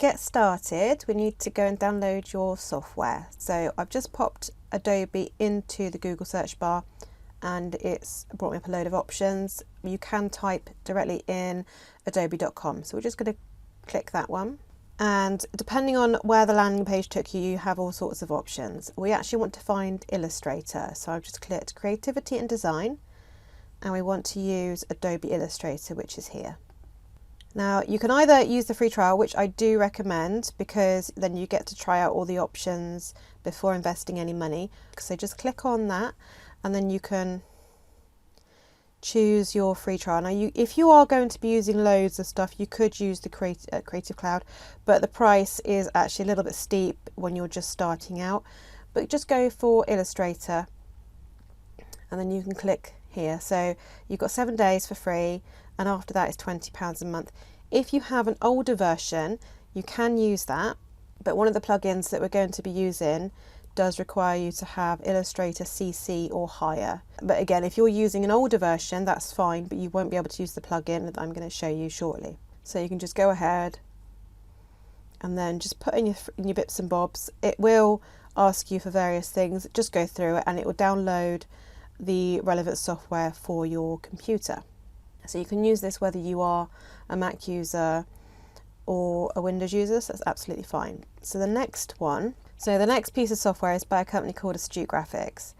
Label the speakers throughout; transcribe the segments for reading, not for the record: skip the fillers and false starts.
Speaker 1: get started, we need to go and download your software. So I've just popped Adobe into the Google search bar and it's brought me up a load of options. You can type directly in adobe.com. So we're just going to click that one. And depending on where the landing page took you, you have all sorts of options. We actually want to find Illustrator. So I've just clicked Creativity and Design, and we want to use Adobe Illustrator, which is here. Now you can either use the free trial, which I do recommend because then you get to try out all the options before investing any money. So just click on that and then you can choose your free trial. Now if you are going to be using loads of stuff, you could use the Creative Cloud, but the price is actually a little bit steep when you're just starting out. But just go for Illustrator and then you can click here. So you've got 7 days for free, and after that is £20 a month. If you have an older version, you can use that, but one of the plugins that we're going to be using does require you to have Illustrator CC or higher. But again, if you're using an older version, that's fine, but you won't be able to use the plugin that I'm going to show you shortly. So you can just go ahead and then just put in your bits and bobs. It will ask you for various things. Just go through it and it will download the relevant software for your computer. So you can use this whether you are a Mac user or a Windows user, so that's absolutely fine. So the next piece of software is by a company called Astute Graphics.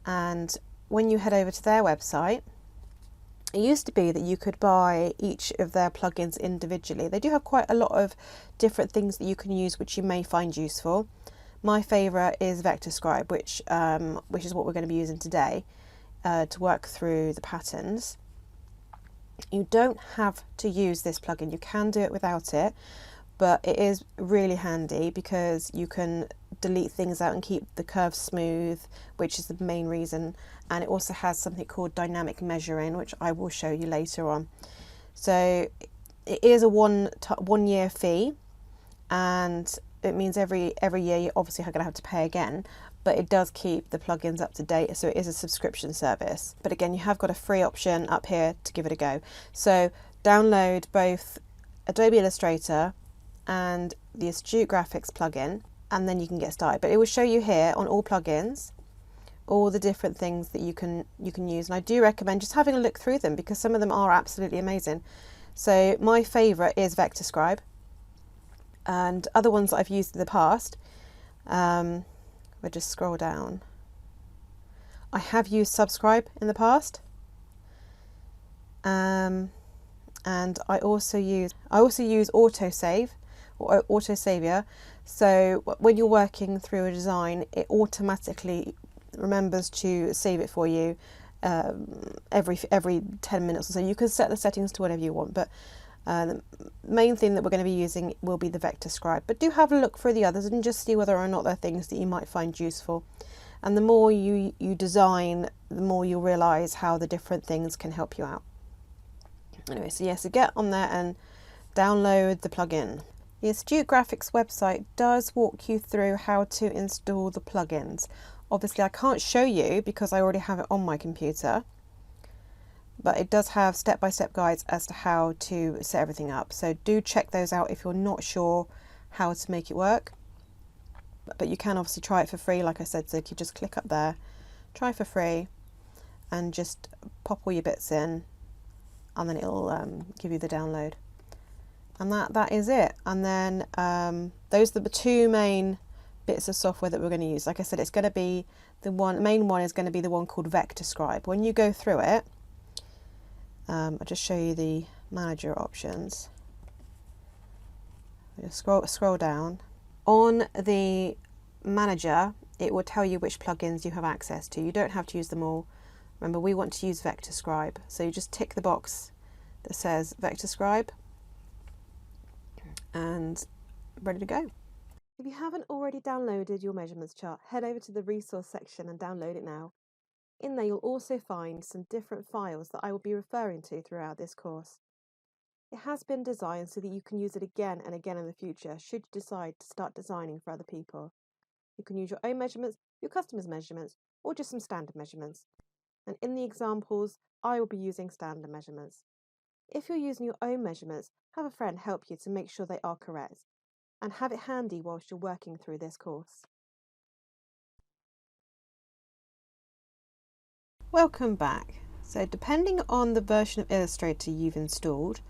Speaker 1: And when you head over to their website, it used to be that you could buy each of their plugins individually. They do have quite a lot of different things that you can use which you may find useful. My favourite is VectorScribe, which is what we're going to be using today to work through the patterns. You don't have to use this plugin, you can do it without it, but it is really handy because you can delete things out and keep the curves smooth, which is the main reason. And it also has something called dynamic measuring, which I will show you later on. So it is a one year fee, and it means every year you obviously are going to have to pay again, but it does keep the plugins up to date, so it is a subscription service. But again, you have got a free option up here to give it a go. So download both Adobe Illustrator and the Astute Graphics plugin, and then you can get started. But it will show you here on all plugins all the different things that you can use, and I do recommend just having a look through them because some of them are absolutely amazing. So my favourite is VectorScribe, and other ones that I've used in the past, we'll just scroll down. I have used Subscribe in the past, and I also use Autosave or Autosavior. So when you're working through a design, it automatically remembers to save it for you every 10 minutes or so. You can set the settings to whatever you want, but the main thing that we're going to be using will be the VectorScribe. But do have a look through the others and just see whether or not they're things that you might find useful. And the more you design, the more you'll realise how the different things can help you out. Anyway, so so get on there and download the plugin. The Astute Graphics website does walk you through how to install the plugins. Obviously I can't show you because I already have it on my computer, but it does have step-by-step guides as to how to set everything up. So do check those out if you're not sure how to make it work. But you can obviously try it for free, like I said, so you can just click up there, try for free, and just pop all your bits in, and then it'll give you the download. And that is it. And then those are the two main bits of software that we're going to use. Like I said, it's going to be the main one is going to be the one called VectorScribe. When you go through it, I'll just show you the manager options. Just scroll down. On the manager, it will tell you which plugins you have access to. You don't have to use them all. Remember, we want to use VectorScribe. So you just tick the box that says VectorScribe and ready to go. If you haven't already downloaded your measurements chart, head over to the resource section and download it now. In there you'll also find some different files that I will be referring to throughout this course. It has been designed so that you can use it again and again in the future should you decide to start designing for other people. You can use your own measurements, your customers' measurements, or just some standard measurements. And in the examples, I will be using standard measurements. If you're using your own measurements, have a friend help you to make sure they are correct. and have it handy whilst you're working through this course. Welcome back. So depending on the version of Illustrator you've installed,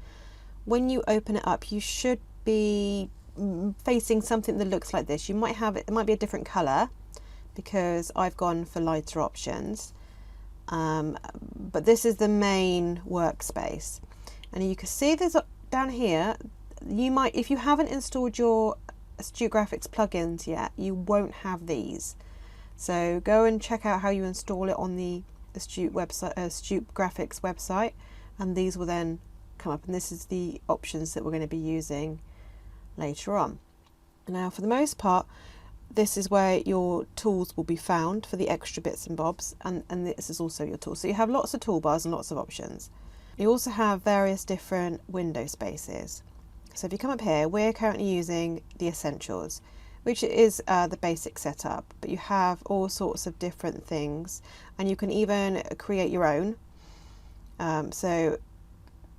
Speaker 1: when you open it up you should be facing something that looks like this. You might have it might be a different colour because I've gone for lighter options, but this is the main workspace, and you can see there's down here, you might, if you haven't installed your Astute Graphics plugins yet, you won't have these. So go and check out how you install it on the Astute Graphics website, and these will then come up, and this is the options that we're going to be using later on. Now for the most part this is where your tools will be found for the extra bits and bobs, and this is also your tools. So you have lots of toolbars and lots of options. You also have various different window spaces. So if you come up here, we're currently using the Essentials, which is the basic setup, but you have all sorts of different things, and you can even create your own. So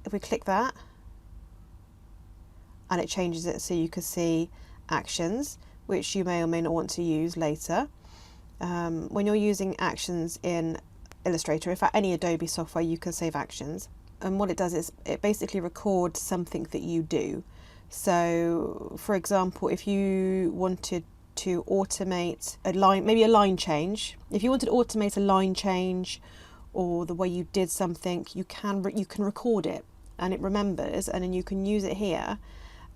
Speaker 1: if we click that, and it changes it so you can see actions, which you may or may not want to use later. When you're using actions in Illustrator, in fact any Adobe software, you can save actions, and what it does is it basically records something that you do. So for example, if you wanted to automate a line, maybe a line change, if you wanted to automate a line change or the way you did something, you can record it and it remembers, and then you can use it here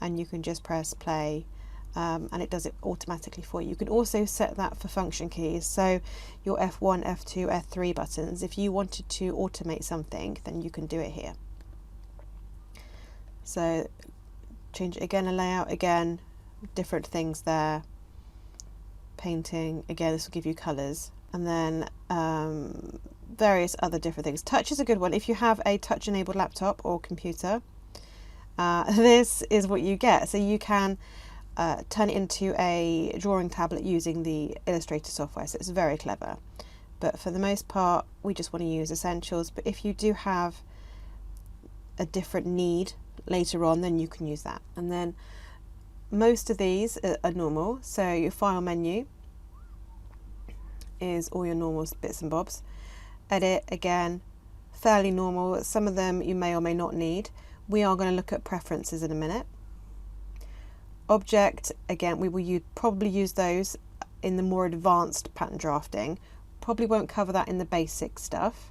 Speaker 1: and you can just press play, and it does it automatically for you. You can also set that for function keys, so your F1, F2, F3 buttons. If you wanted to automate something, then you can do it here. So change it again, a layout again, different things there. Painting, again, this will give you colours, and then various other different things. Touch is a good one. If you have a touch enabled laptop or computer, this is what you get. So you can turn it into a drawing tablet using the Illustrator software, so it's very clever. But for the most part we just want to use Essentials, but if you do have a different need later on, then you can use that. And then most of these are normal, so your file menu is all your normal bits and bobs. Edit, again, fairly normal. Some of them you may or may not need. We are going to look at preferences in a minute. Object, again, we will probably use those in the more advanced pattern drafting. Probably won't cover that in the basic stuff.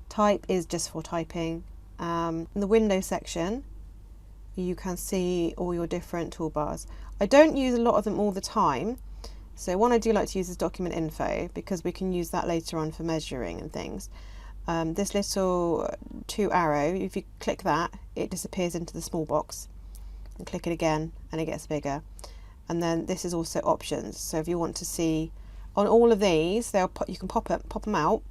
Speaker 1: Type is just for typing. In the window section, you can see all your different toolbars. I don't use a lot of them all the time. So one I do like to use is document info, because we can use that later on for measuring and things. This little 2 arrow, if you click that, it disappears into the small box, and click it again and it gets bigger. And then this is also options, so if you want to see on all of these, you can pop them out,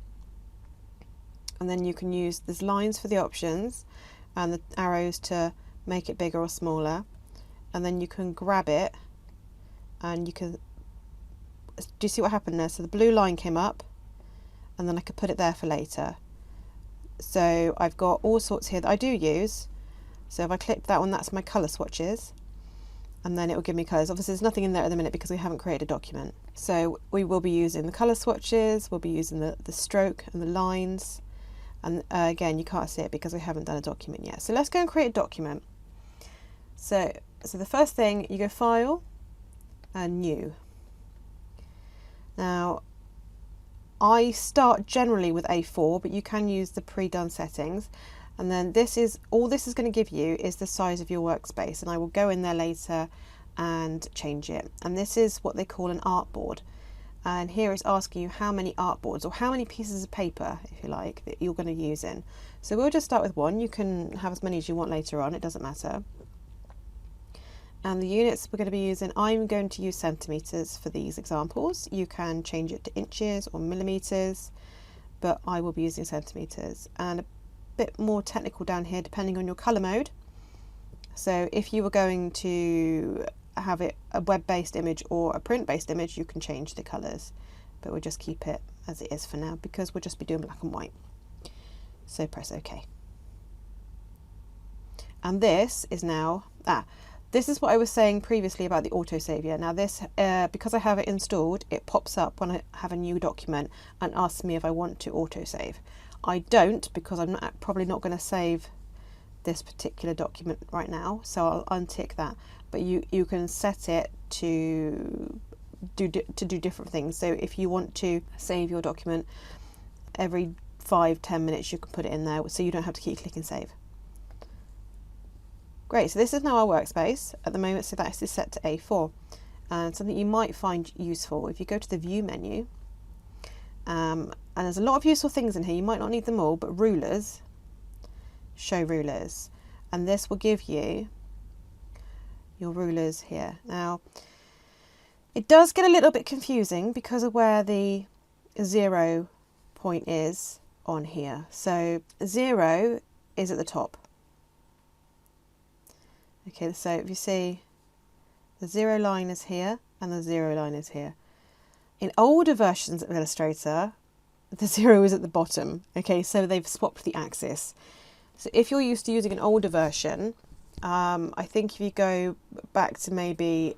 Speaker 1: and then you can use, there's lines for the options and the arrows to make it bigger or smaller, and then you can grab it and you can, do you see what happened there? So the blue line came up, and then I could put it there for later. So I've got all sorts here that I do use. So if I click that one, that's my colour swatches, and then it will give me colours. Obviously there's nothing in there at the minute because we haven't created a document. So we will be using the colour swatches, we'll be using the stroke and the lines, and again you can't see it because we haven't done a document yet. So let's go and create a document. So the first thing, you go File and New. Now I start generally with A4, but you can use the pre-done settings. And then this is all this is going to give you is the size of your workspace, and I will go in there later and change it. And this is what they call an artboard. And here it's asking you how many artboards, or how many pieces of paper, if you like, that you're going to use in. So we'll just start with one. You can have as many as you want later on, it doesn't matter. And the units we're going to be using, I'm going to use centimetres for these examples. You can change it to inches or millimetres, but I will be using centimetres. And a bit more technical down here depending on your colour mode. So if you were going to have it a web-based image or a print-based image, you can change the colours, but we'll just keep it as it is for now because we'll just be doing black and white. So press OK. And this is now, This is what I was saying previously about the autosave. Now this, because I have it installed, it pops up when I have a new document and asks me if I want to autosave. I don't, because I'm probably not going to save this particular document right now, so I'll untick that. But you can set it to do different things. So if you want to save your document every 5-10 minutes, you can put it in there, so you don't have to keep clicking save. Great, so this is now our workspace at the moment, so that is set to A4. And something you might find useful, if you go to the view menu, and there's a lot of useful things in here, you might not need them all, but rulers, show rulers, and this will give you your rulers here. Now, it does get a little bit confusing because of where the 0 point is on here. So 0 is at the top. Okay, so if you see, the 0 line is here and the 0 line is here. In older versions of Illustrator, the 0 is at the bottom. Okay, so they've swapped the axis. So if you're used to using an older version, I think if you go back to maybe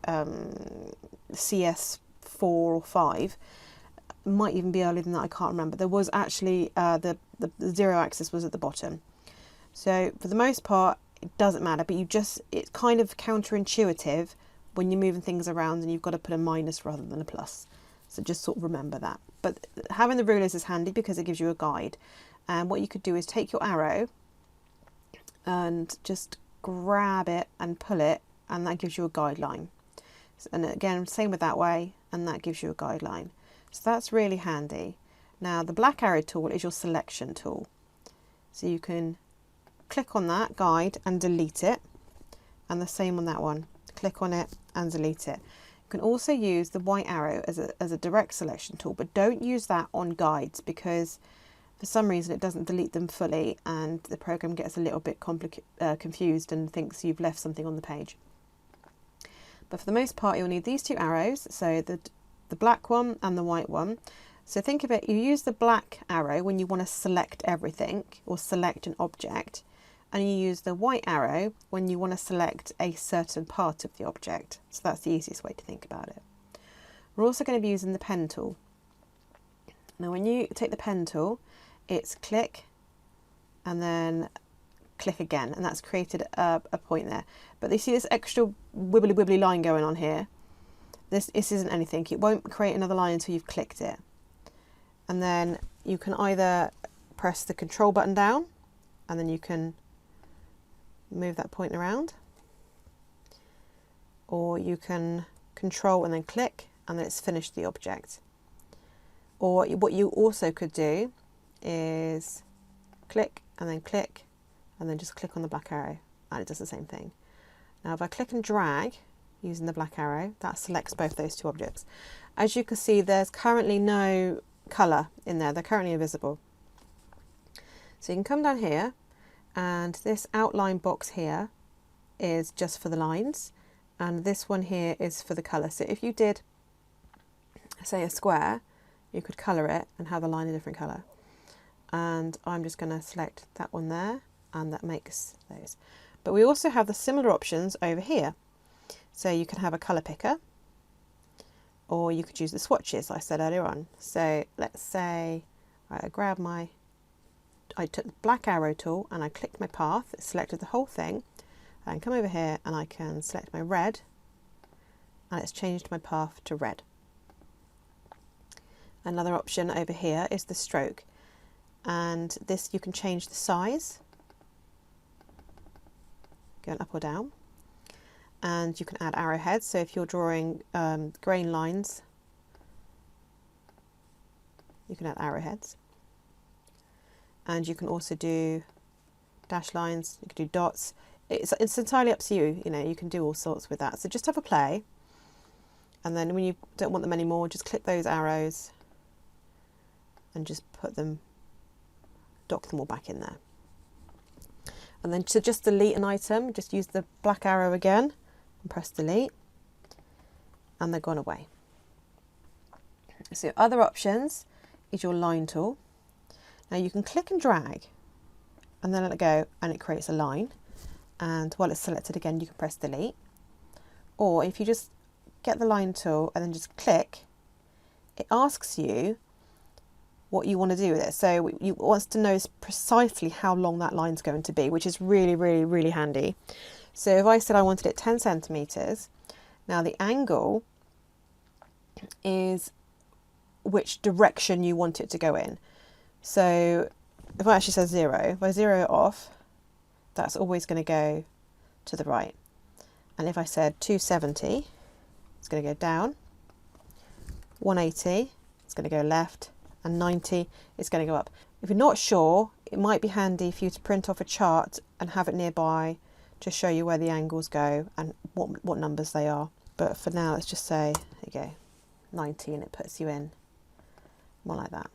Speaker 1: CS4 or 5, might even be earlier than that, I can't remember. There was actually the 0 axis was at the bottom. So for the most part, it doesn't matter, but it's kind of counterintuitive when you're moving things around and you've got to put a minus rather than a plus. So just sort of remember that. But having the rulers is handy because it gives you a guide. And what you could do is take your arrow and just grab it and pull it, and that gives you a guideline. And again, same with that way, and that gives you a guideline. So that's really handy. Now the black arrow tool is your selection tool. So you can click on that guide and delete it, and the same on that one. Click on it and delete it. You can also use the white arrow as a direct selection tool, but don't use that on guides because for some reason it doesn't delete them fully and the program gets a little bit confused and thinks you've left something on the page. But for the most part, you'll need these two arrows, so the black one and the white one. So think of it, you use the black arrow when you want to select everything or select an object, and you use the white arrow when you want to select a certain part of the object. So that's the easiest way to think about it. We're also going to be using the pen tool. Now when you take the pen tool, it's click and then click again, and that's created a point there. But you see this extra wibbly line going on here. This isn't anything. It won't create another line until you've clicked it. And then you can either press the control button down and then you can move that point around, or you can control and then click and then it's finished the object. Or what you also could do is click and then just click on the black arrow and it does the same thing. Now if I click and drag using the black arrow, that selects both those two objects. As you can see, there's currently no colour in there, they're currently invisible. So you can come down here, and this outline box here is just for the lines, and this one here is for the colour. So if you did, say, a square, you could colour it and have the line a different colour. And I'm just going to select that one there, and that makes those. But we also have the similar options over here. So you can have a colour picker, or you could use the swatches I said earlier on. So let's say I took the black arrow tool and I clicked my path, it selected the whole thing. I can come over here and I can select my red, and it's changed my path to red. Another option over here is the stroke, and this you can change the size, going up or down, and you can add arrowheads. So if you're drawing grain lines, you can add arrowheads, and you can also do dash lines, you can do dots. It's entirely up to you, you know, you can do all sorts with that. So just have a play, and then when you don't want them anymore, just click those arrows and just dock them all back in there. And then to just delete an item, just use the black arrow again and press delete, and they're gone away. So other options is your line tool. Now you can click and drag and then let it go and it creates a line, and while it's selected again you can press delete. or if you just get the line tool and then just click, it asks you what you want to do with it. So you wants to know precisely how long that line's going to be, which is really, really, really handy. So if I said I wanted it 10 centimeters, now the angle is which direction you want it to go in. So if I actually say 0, if I 0 it off, that's always going to go to the right. And if I said 270, it's going to go down. 180, it's going to go left. And 90, it's going to go up. If you're not sure, it might be handy for you to print off a chart and have it nearby to show you where the angles go and what numbers they are. But for now, let's just say, there you go, 90, and it puts you in more like that.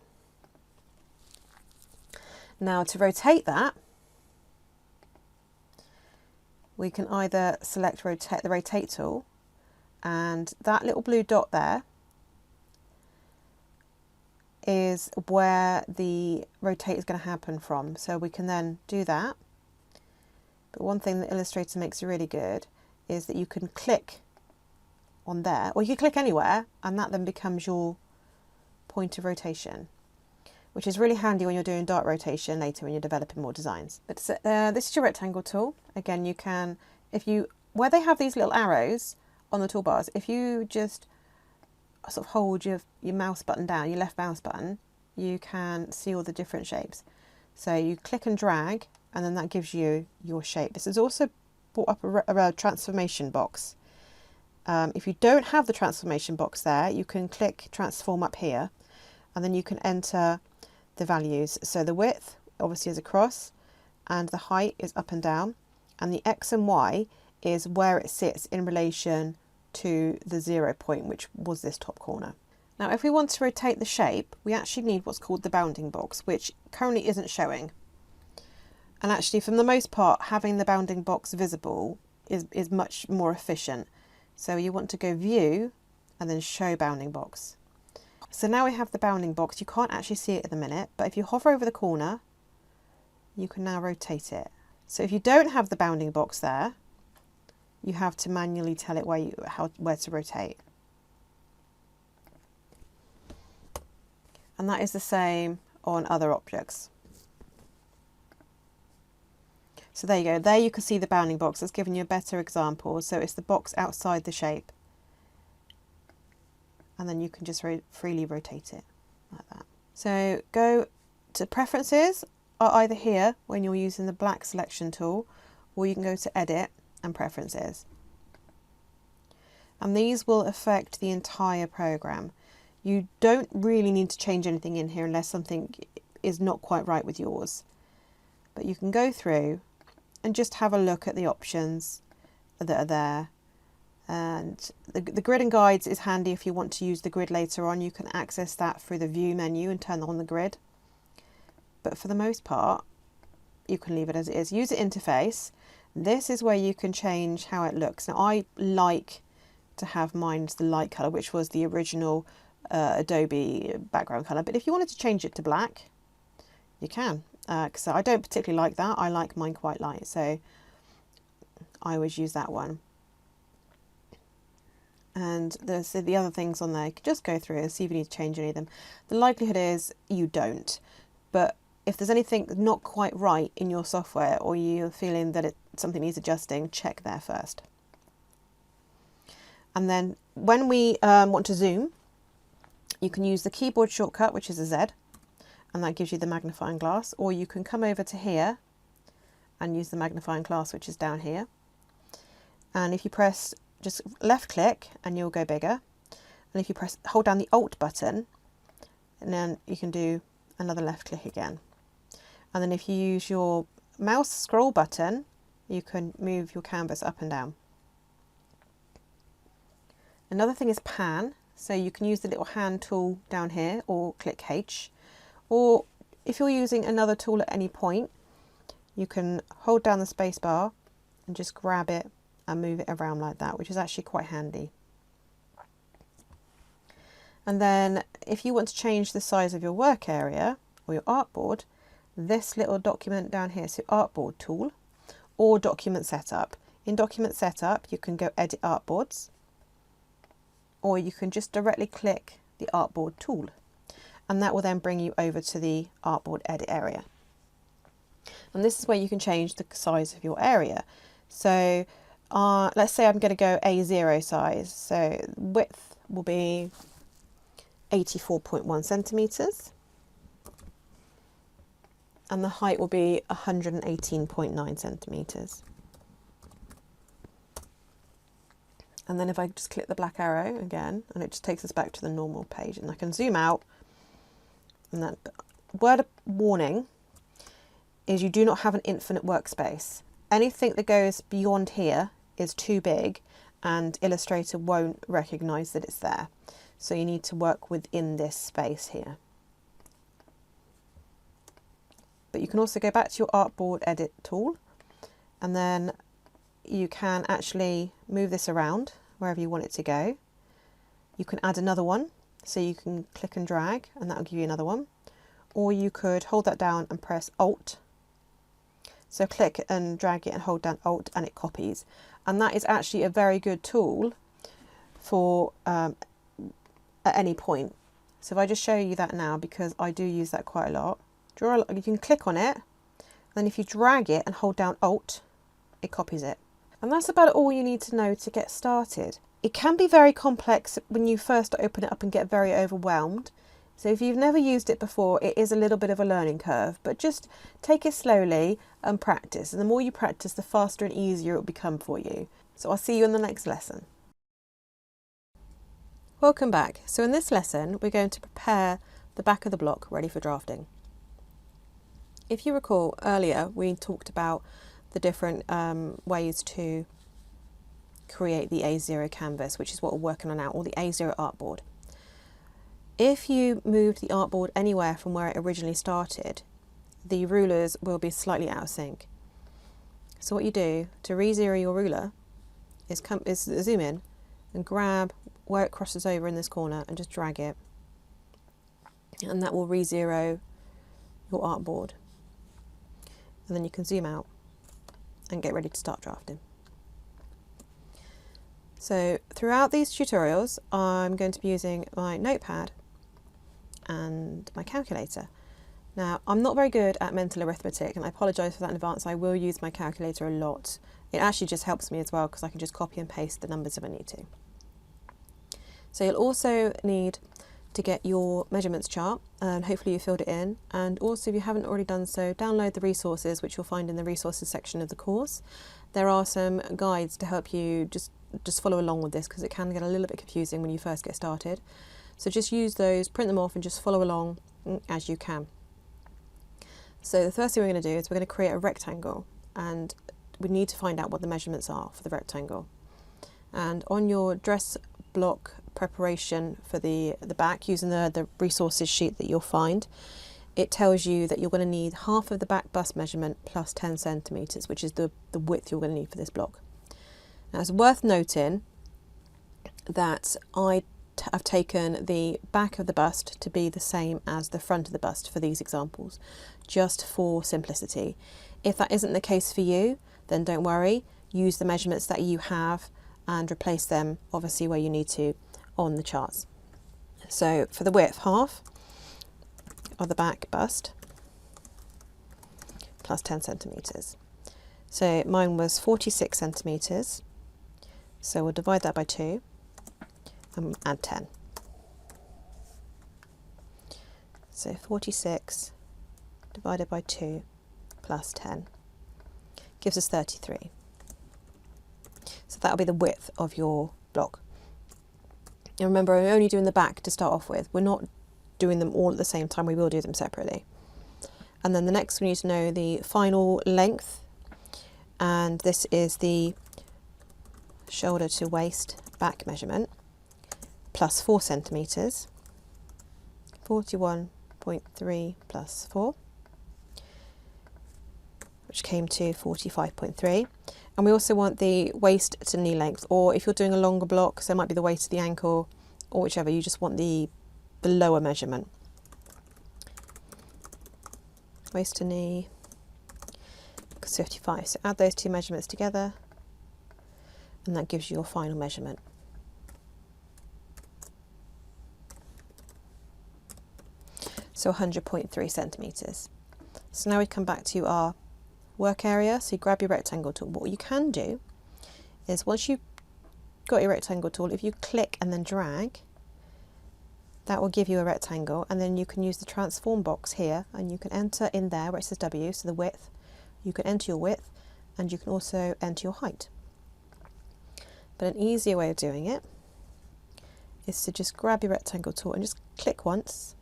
Speaker 1: Now to rotate that, we can either select the rotate tool, and that little blue dot there is where the rotate is going to happen from. So we can then do that. But one thing that Illustrator makes really good is that you can click on there, or you can click anywhere, and that then becomes your point of rotation, which is really handy when you're doing dart rotation later when you're developing more designs. But this is your rectangle tool. Again, you can, where they have these little arrows on the toolbars, if you just sort of hold your mouse button down, your left mouse button, you can see all the different shapes. So you click and drag, and then that gives you your shape. This is also brought up a transformation box. If you don't have the transformation box there, you can click transform up here, and then you can enter the values. So the width obviously is across, and the height is up and down, and the X and Y is where it sits in relation to the 0 point, which was this top corner. Now if we want to rotate the shape, we actually need what's called the bounding box, which currently isn't showing. And actually, for the most part, having the bounding box visible is much more efficient. So you want to go view and then show bounding box. So now we have the bounding box. You can't actually see it at the minute, but if you hover over the corner, you can now rotate it. So if you don't have the bounding box there, you have to manually tell it where to rotate. And that is the same on other objects. So there you go. There you can see the bounding box. That's given you a better example. So it's the box outside the shape. And then you can just freely rotate it like that. So go to preferences, are either here when you're using the black selection tool, or you can go to edit and preferences. And these will affect the entire program. You don't really need to change anything in here unless something is not quite right with yours. But you can go through and just have a look at the options that are there. And the grid and guides is handy if you want to use the grid later on. You can access that through the view menu and turn on the grid. But for the most part, you can leave it as it is. User interface. This is where you can change how it looks. Now I like to have mine as the light colour, which was the original Adobe background colour. But if you wanted to change it to black, you can. So I don't particularly like that. I like mine quite light, so I always use that one. And there's the other things on there. You can just go through and see if you need to change any of them. The likelihood is you don't. But if there's anything not quite right in your software, or you're feeling that something needs adjusting, check there first. And then when we want to zoom, you can use the keyboard shortcut, which is a Z, and that gives you the magnifying glass, or you can come over to here and use the magnifying glass, which is down here. And if you press just left click, and you'll go bigger. And if you hold down the Alt button, and then you can do another left click again. And then if you use your mouse scroll button, you can move your canvas up and down. Another thing is pan. So you can use the little hand tool down here, or click H. Or if you're using another tool at any point, you can hold down the space bar and just grab it and move it around like that, which is actually quite handy. And then if you want to change the size of your work area or your artboard, this little document down here, so artboard tool or document setup, In Document Setup, you can go Edit Artboards, or you can just directly click the Artboard tool, and that will then bring you over to the Artboard Edit area. And this is where you can change the size of your area. So let's say I'm going to go A0 size, so width will be 84.1 centimetres. And the height will be 118.9 centimetres. And then if I just click the black arrow again, and it just takes us back to the normal page, and I can zoom out. And that word of warning is you do not have an infinite workspace. Anything that goes beyond here is too big, and Illustrator won't recognise that it's there. So you need to work within this space here. But you can also go back to your Artboard Edit tool, and then you can actually move this around wherever you want it to go. You can add another one, so you can click and drag, and that will give you another one. Or you could hold that down and press Alt. So click and drag it and hold down Alt, and it copies. And that is actually a very good tool for at any point. So if I just show you that now, because I do use that quite a lot. You can click on it, and then if you drag it and hold down Alt, it copies it. And that's about all you need to know to get started. It can be very complex when you first open it up and get very overwhelmed. So if you've never used it before, it is a little bit of a learning curve, but just take it slowly and practice. And the more you practice, the faster and easier it will become for you. So I'll see you in the next lesson. Welcome back. So in this lesson, we're going to prepare the back of the block ready for drafting. If you recall earlier, we talked about the different ways to create the A0 canvas, which is what we're working on now, or the A0 artboard. If you moved the artboard anywhere from where it originally started, the rulers will be slightly out of sync. So what you do to re-zero your ruler is zoom in and grab where it crosses over in this corner and just drag it, and that will re-zero your artboard. And then you can zoom out and get ready to start drafting. So throughout these tutorials, I'm going to be using my notepad and my calculator. Now, I'm not very good at mental arithmetic, and I apologise for that in advance. I will use my calculator a lot. It actually just helps me as well, because I can just copy and paste the numbers if I need to. So you'll also need to get your measurements chart, and hopefully you filled it in. And also, if you haven't already done so, download the resources, which you'll find in the resources section of the course. There are some guides to help you just follow along with this, because it can get a little bit confusing when you first get started. So just use those, print them off, and just follow along as you can. So the first thing we're going to do is we're going to create a rectangle, and we need to find out what the measurements are for the rectangle. And on your dress block preparation for the back, using the resources sheet that you'll find, it tells you that you're going to need half of the back bust measurement plus 10 centimetres, which is the width you're going to need for this block. Now, it's worth noting that I've taken the back of the bust to be the same as the front of the bust for these examples, just for simplicity. If that isn't the case for you, then don't worry. Use the measurements that you have and replace them, obviously, where you need to on the charts. So for the width, half of the back bust plus 10 centimetres. So mine was 46 centimetres. So we'll divide that by 2 and add 10. So 46 divided by 2 plus 10 gives us 33. So that'll be the width of your block. And remember, we're only doing the back to start off with. We're not doing them all at the same time. We will do them separately. And then the next, we need to know the final length. And this is the shoulder to waist back measurement plus 4 centimetres. 41.3 plus 4, which came to 45.3. And we also want the waist to knee length, or if you're doing a longer block, so it might be the waist to the ankle, or whichever, you just want the lower measurement. Waist to knee, 55. So add those two measurements together, and that gives you your final measurement. So 100.3 centimetres. So now we come back to our work area. So you grab your rectangle tool. What you can do is once you've got your rectangle tool, if you click and then drag, that will give you a rectangle, and then you can use the transform box here and you can enter in there where it says W, so the width. You can enter your width and you can also enter your height. But an easier way of doing it is to just grab your rectangle tool and just click once,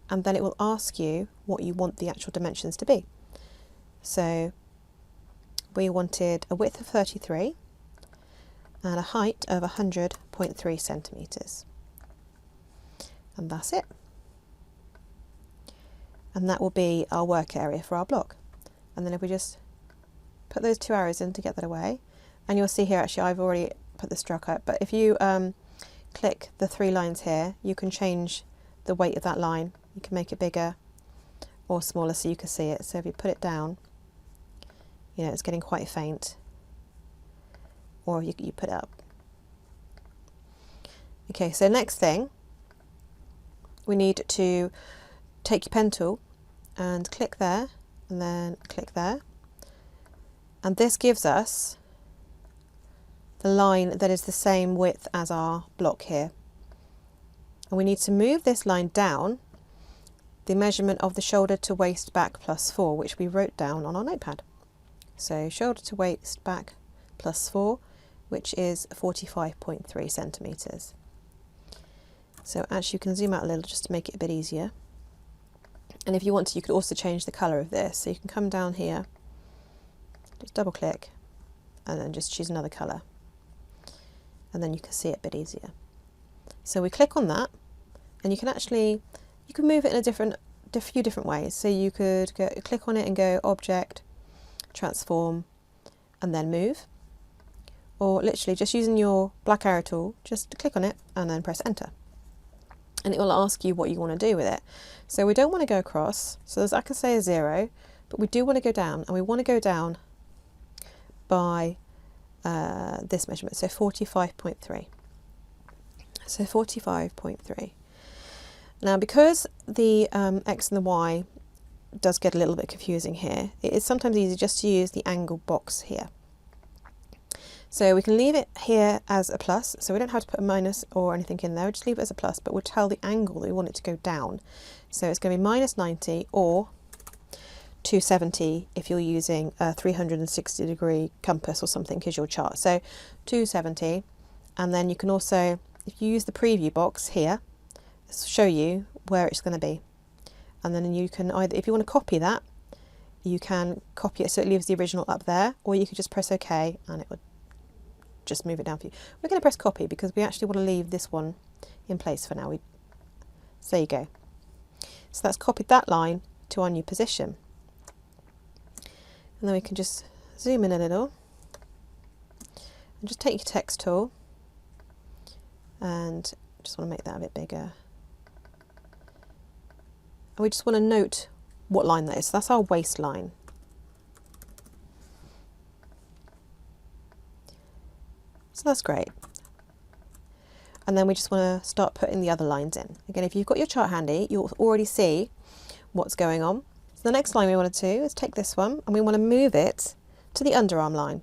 Speaker 1: and then it will ask you what you want the actual dimensions to be. So we wanted a width of 33 and a height of 100.3 centimetres. And that's it. And that will be our work area for our block. And then if we just put those two arrows in to get that away, and you'll see here actually I've already put the stroke out, but if you click the three lines here, you can change the weight of that line. You can make it bigger or smaller so you can see it. So if you put it down, you know, it's getting quite faint, or you put it up. Okay, so next thing, we need to take your pen tool and click there and then click there, and this gives us the line that is the same width as our block here, and we need to move this line down the measurement of the shoulder to waist back plus 4, which we wrote down on our notepad. So shoulder to waist back plus 4, which is 45.3 centimetres. So actually you can zoom out a little just to make it a bit easier. And if you want to, you could also change the colour of this. So you can come down here, just double click, and then just choose another colour. And then you can see it a bit easier. So we click on that, and you can actually, you can move it in a few different ways. So you could click on it and go Object, Transform, and then Move. Or literally just using your black arrow tool, just click on it and then press Enter. And it will ask you what you want to do with it. So we don't want to go across, so as I can say a 0, but we do want to go down, and we want to go down by this measurement, so 45.3. So 45.3. Now because the X and the Y does get a little bit confusing here, it is sometimes easy just to use the angle box here. So we can leave it here as a plus, so we don't have to put a minus or anything in there, we'll just leave it as a plus, but we'll tell the angle that we want it to go down. So it's going to be minus 90 or 270 if you're using a 360 degree compass or something as your chart. So 270, and then you can also, if you use the preview box here, it'll show you where it's going to be. And then you can either, if you want to copy that, you can copy it so it leaves the original up there, or you could just press OK and it would just move it down for you. We're going to press copy because we actually want to leave this one in place for now. So there you go. So that's copied that line to our new position. And then we can just zoom in a little and just take your text tool and just want to make that a bit bigger. And we just want to note what line that is. So that's our waistline. So that's great. And then we just want to start putting the other lines in. Again, if you've got your chart handy, you'll already see what's going on. So the next line we want to do is take this one and we want to move it to the underarm line.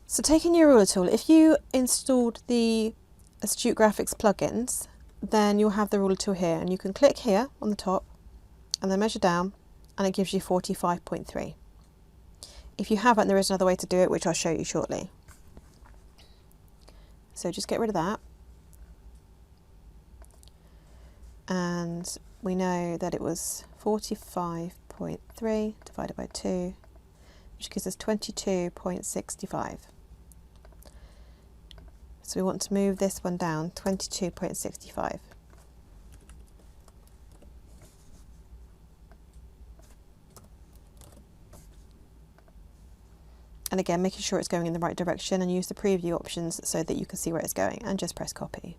Speaker 1: So taking your ruler tool, if you installed the Astute Graphics plugins, then you'll have the ruler tool here, and you can click here on the top and then measure down, and it gives you 45.3. If you haven't, there is another way to do it, which I'll show you shortly. So just get rid of that. And we know that it was 45.3 divided by 2, which gives us 22.65. So we want to move this one down 22.65. And again, making sure it's going in the right direction, and use the preview options so that you can see where it's going, and just press copy.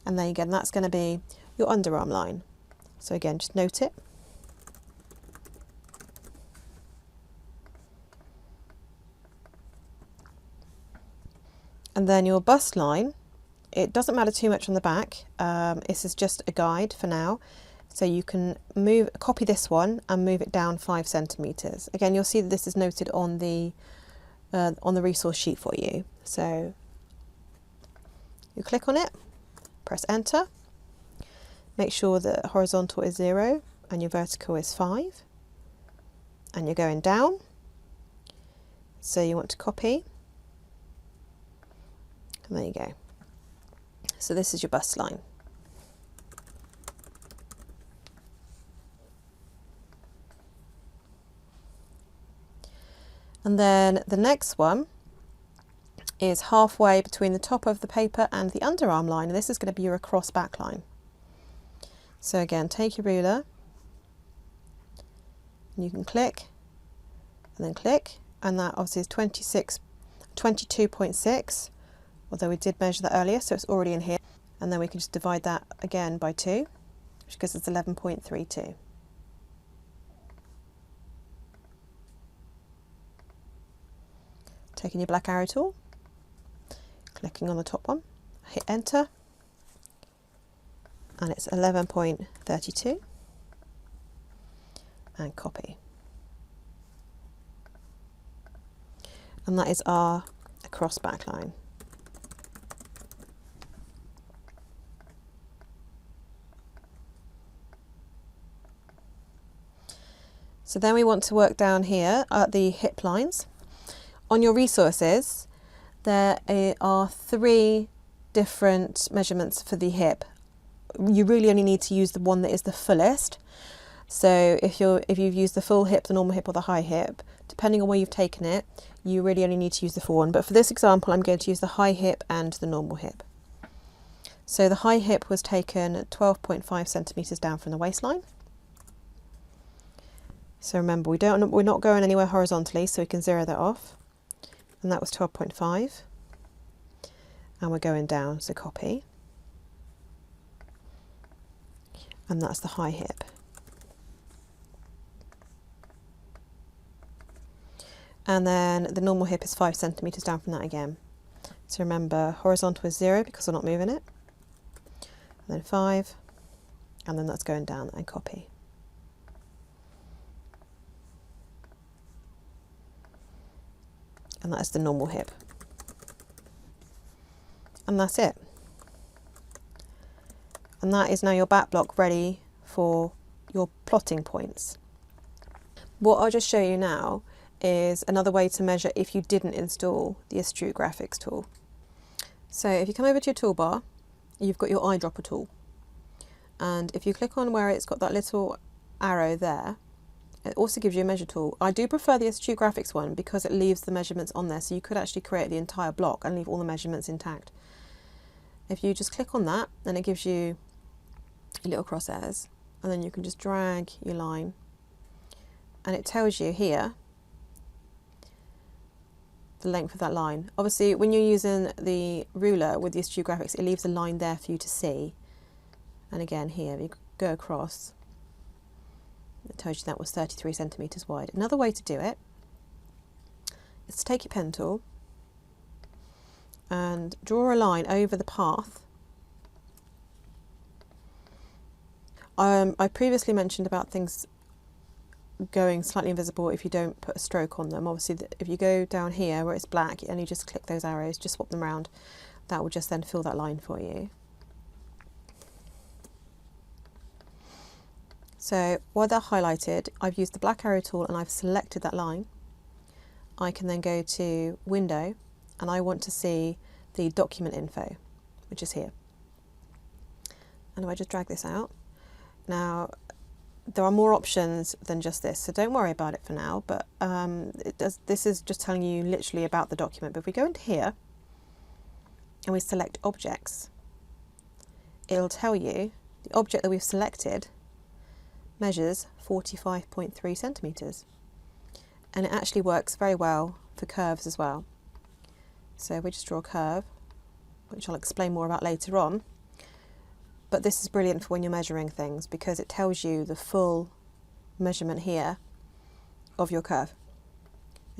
Speaker 1: And then again, that's going to be your underarm line. So again, just note it. And then your bust line, it doesn't matter too much on the back. This is just a guide for now. So you can copy this one and move it down 5 centimeters. Again, you'll see that this is noted on the resource sheet for you. So you click on it, press enter, make sure that horizontal is 0 and your vertical is 5, and you're going down. So you want to copy, and there you go. So this is your bust line. And then the next one is halfway between the top of the paper and the underarm line, and this is going to be your across back line. So again, take your ruler, and you can click, and then click, and that obviously is 22.6, although we did measure that earlier, so it's already in here. And then we can just divide that again by 2, which gives us 11.32. Taking your black arrow tool, clicking on the top one, hit enter, and it's 11.32, and copy. And that is our across back line. So then we want to work down here at the hip lines. On your resources, there are 3 different measurements for the hip. You really only need to use the one that is the fullest. So if you've used the full hip, the normal hip, or the high hip, depending on where you've taken it, you really only need to use the full one. But for this example, I'm going to use the high hip and the normal hip. So the high hip was taken 12.5 centimeters down from the waistline. So remember, we're not going anywhere horizontally, so we can zero that off. And that was 12.5. And we're going down, so copy. And that's the high hip. And then the normal hip is 5 centimeters down from that again. So remember, horizontal is 0 because we're not moving it. And then 5, and then that's going down, and copy. And that is the normal hip. And that's it. And that is now your back block ready for your plotting points. What I'll just show you now is another way to measure if you didn't install the Astute Graphics tool. So if you come over to your toolbar, you've got your eyedropper tool. And if you click on where it's got that little arrow there, it also gives you a measure tool. I do prefer the Astute Graphics one because it leaves the measurements on there, so you could actually create the entire block and leave all the measurements intact. If you just click on that, then it gives you little crosshairs, and then you can just drag your line, and it tells you here the length of that line. Obviously, when you're using the ruler with the Astute Graphics, it leaves a line there for you to see. And again, here, if you go across, it tells you that was 33 centimeters wide. Another way to do it is to take your pen tool and draw a line over the path. I previously mentioned about things going slightly invisible if you don't put a stroke on them. Obviously, if you go down here where it's black and you just click those arrows, just swap them around, that will just then fill that line for you. So while they're highlighted, I've used the black arrow tool and I've selected that line. I can then go to Window, and I want to see the document info, which is here. And if I just drag this out, now there are more options than just this, so don't worry about it for now, but this is just telling you literally about the document. But if we go into here and we select Objects, it'll tell you the object that we've selected measures 45.3 centimeters, and it actually works very well for curves as well. So if we just draw a curve, which I'll explain more about later on, but this is brilliant for when you're measuring things because it tells you the full measurement here of your curve.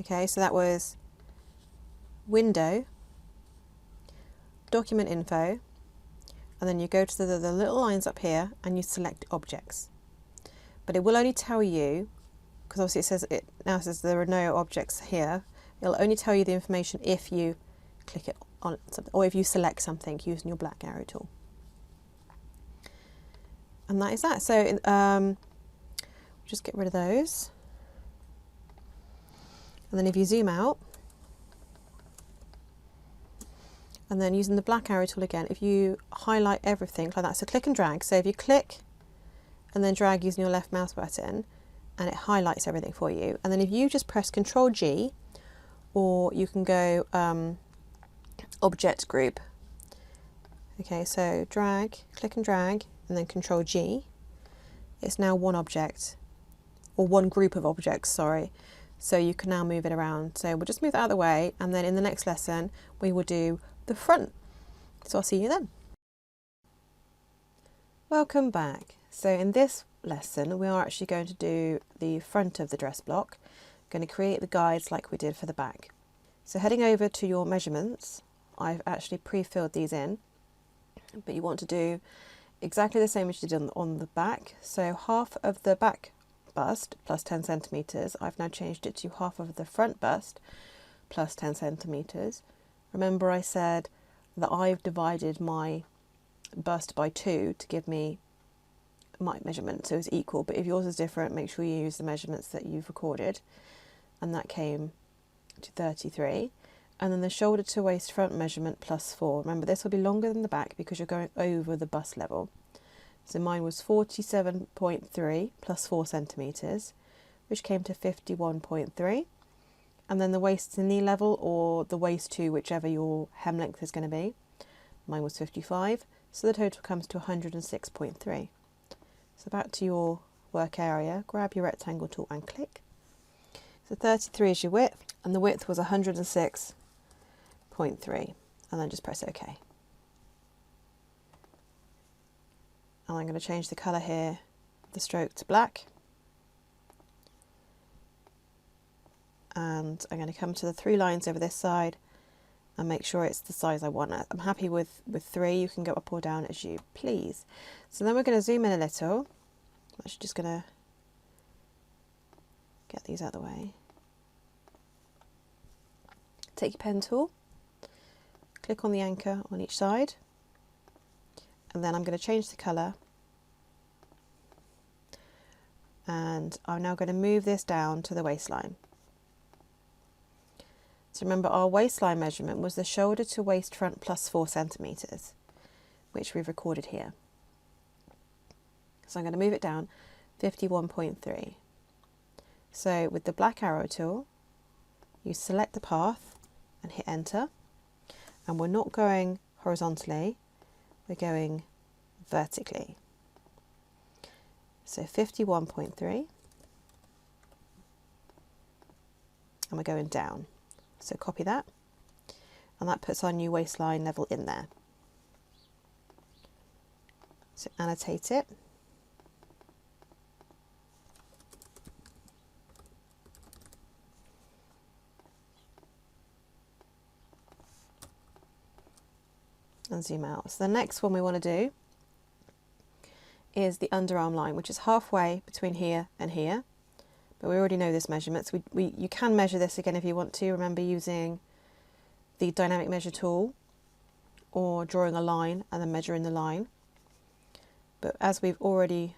Speaker 1: Okay, so that was Window, document info, and then you go to the little lines up here and you select objects. But it will only tell you, because obviously it now says there are no objects here, it'll only tell you the information if you click it on something, or if you select something using your black arrow tool. And that is that. So just get rid of those. And then if you zoom out, and then using the black arrow tool again, if you highlight everything like that, so click and drag. So if you click and then drag using your left mouse button, and it highlights everything for you. And then if you just press Control G, or you can go Object Group. Okay, so drag, click and drag, and then Control G. It's now one object, or one group of objects, sorry. So you can now move it around. So we'll just move that out of the way, and then in the next lesson, we will do the front. So I'll see you then. Welcome back. So in this lesson, we are actually going to do the front of the dress block. Going to create the guides like we did for the back. So heading over to your measurements, I've actually pre-filled these in, but you want to do exactly the same as you did on the back. So half of the back bust plus 10 centimeters, I've now changed it to half of the front bust plus 10 centimeters. Remember I said that I've divided my bust by 2 to give me my measurement, so it's equal, but if yours is different, make sure you use the measurements that you've recorded, and that came to 33. And then the shoulder to waist front measurement plus 4. Remember, this will be longer than the back because you're going over the bust level. So mine was 47.3 plus 4 centimeters, which came to 51.3. And then the waist to knee level, or the waist to whichever your hem length is going to be, mine was 55, so the total comes to 106.3. So back to your work area, grab your rectangle tool and click. So 33 is your width, and the width was 106.3, and then just press OK. And I'm going to change the colour here, the stroke to black. And I'm going to come to the 3 lines over this side and make sure it's the size I want. I'm happy with 3, you can go up or down as you please. So then we're going to zoom in a little. I'm actually just going to get these out of the way. Take your pen tool, click on the anchor on each side, and then I'm going to change the colour. And I'm now going to move this down to the waistline. So remember, our waistline measurement was the shoulder to waist front plus 4 centimeters, which we've recorded here. So I'm going to move it down 51.3. So with the black arrow tool, you select the path and hit enter. And we're not going horizontally, we're going vertically. So 51.3, and we're going down. So copy that, and that puts our new waistline level in there. So annotate it. And zoom out. So the next one we want to do is the underarm line, which is halfway between here and here. But we already know this measurement, so you can measure this again if you want to. Remember, using the dynamic measure tool, or drawing a line and then measuring the line. But as we've already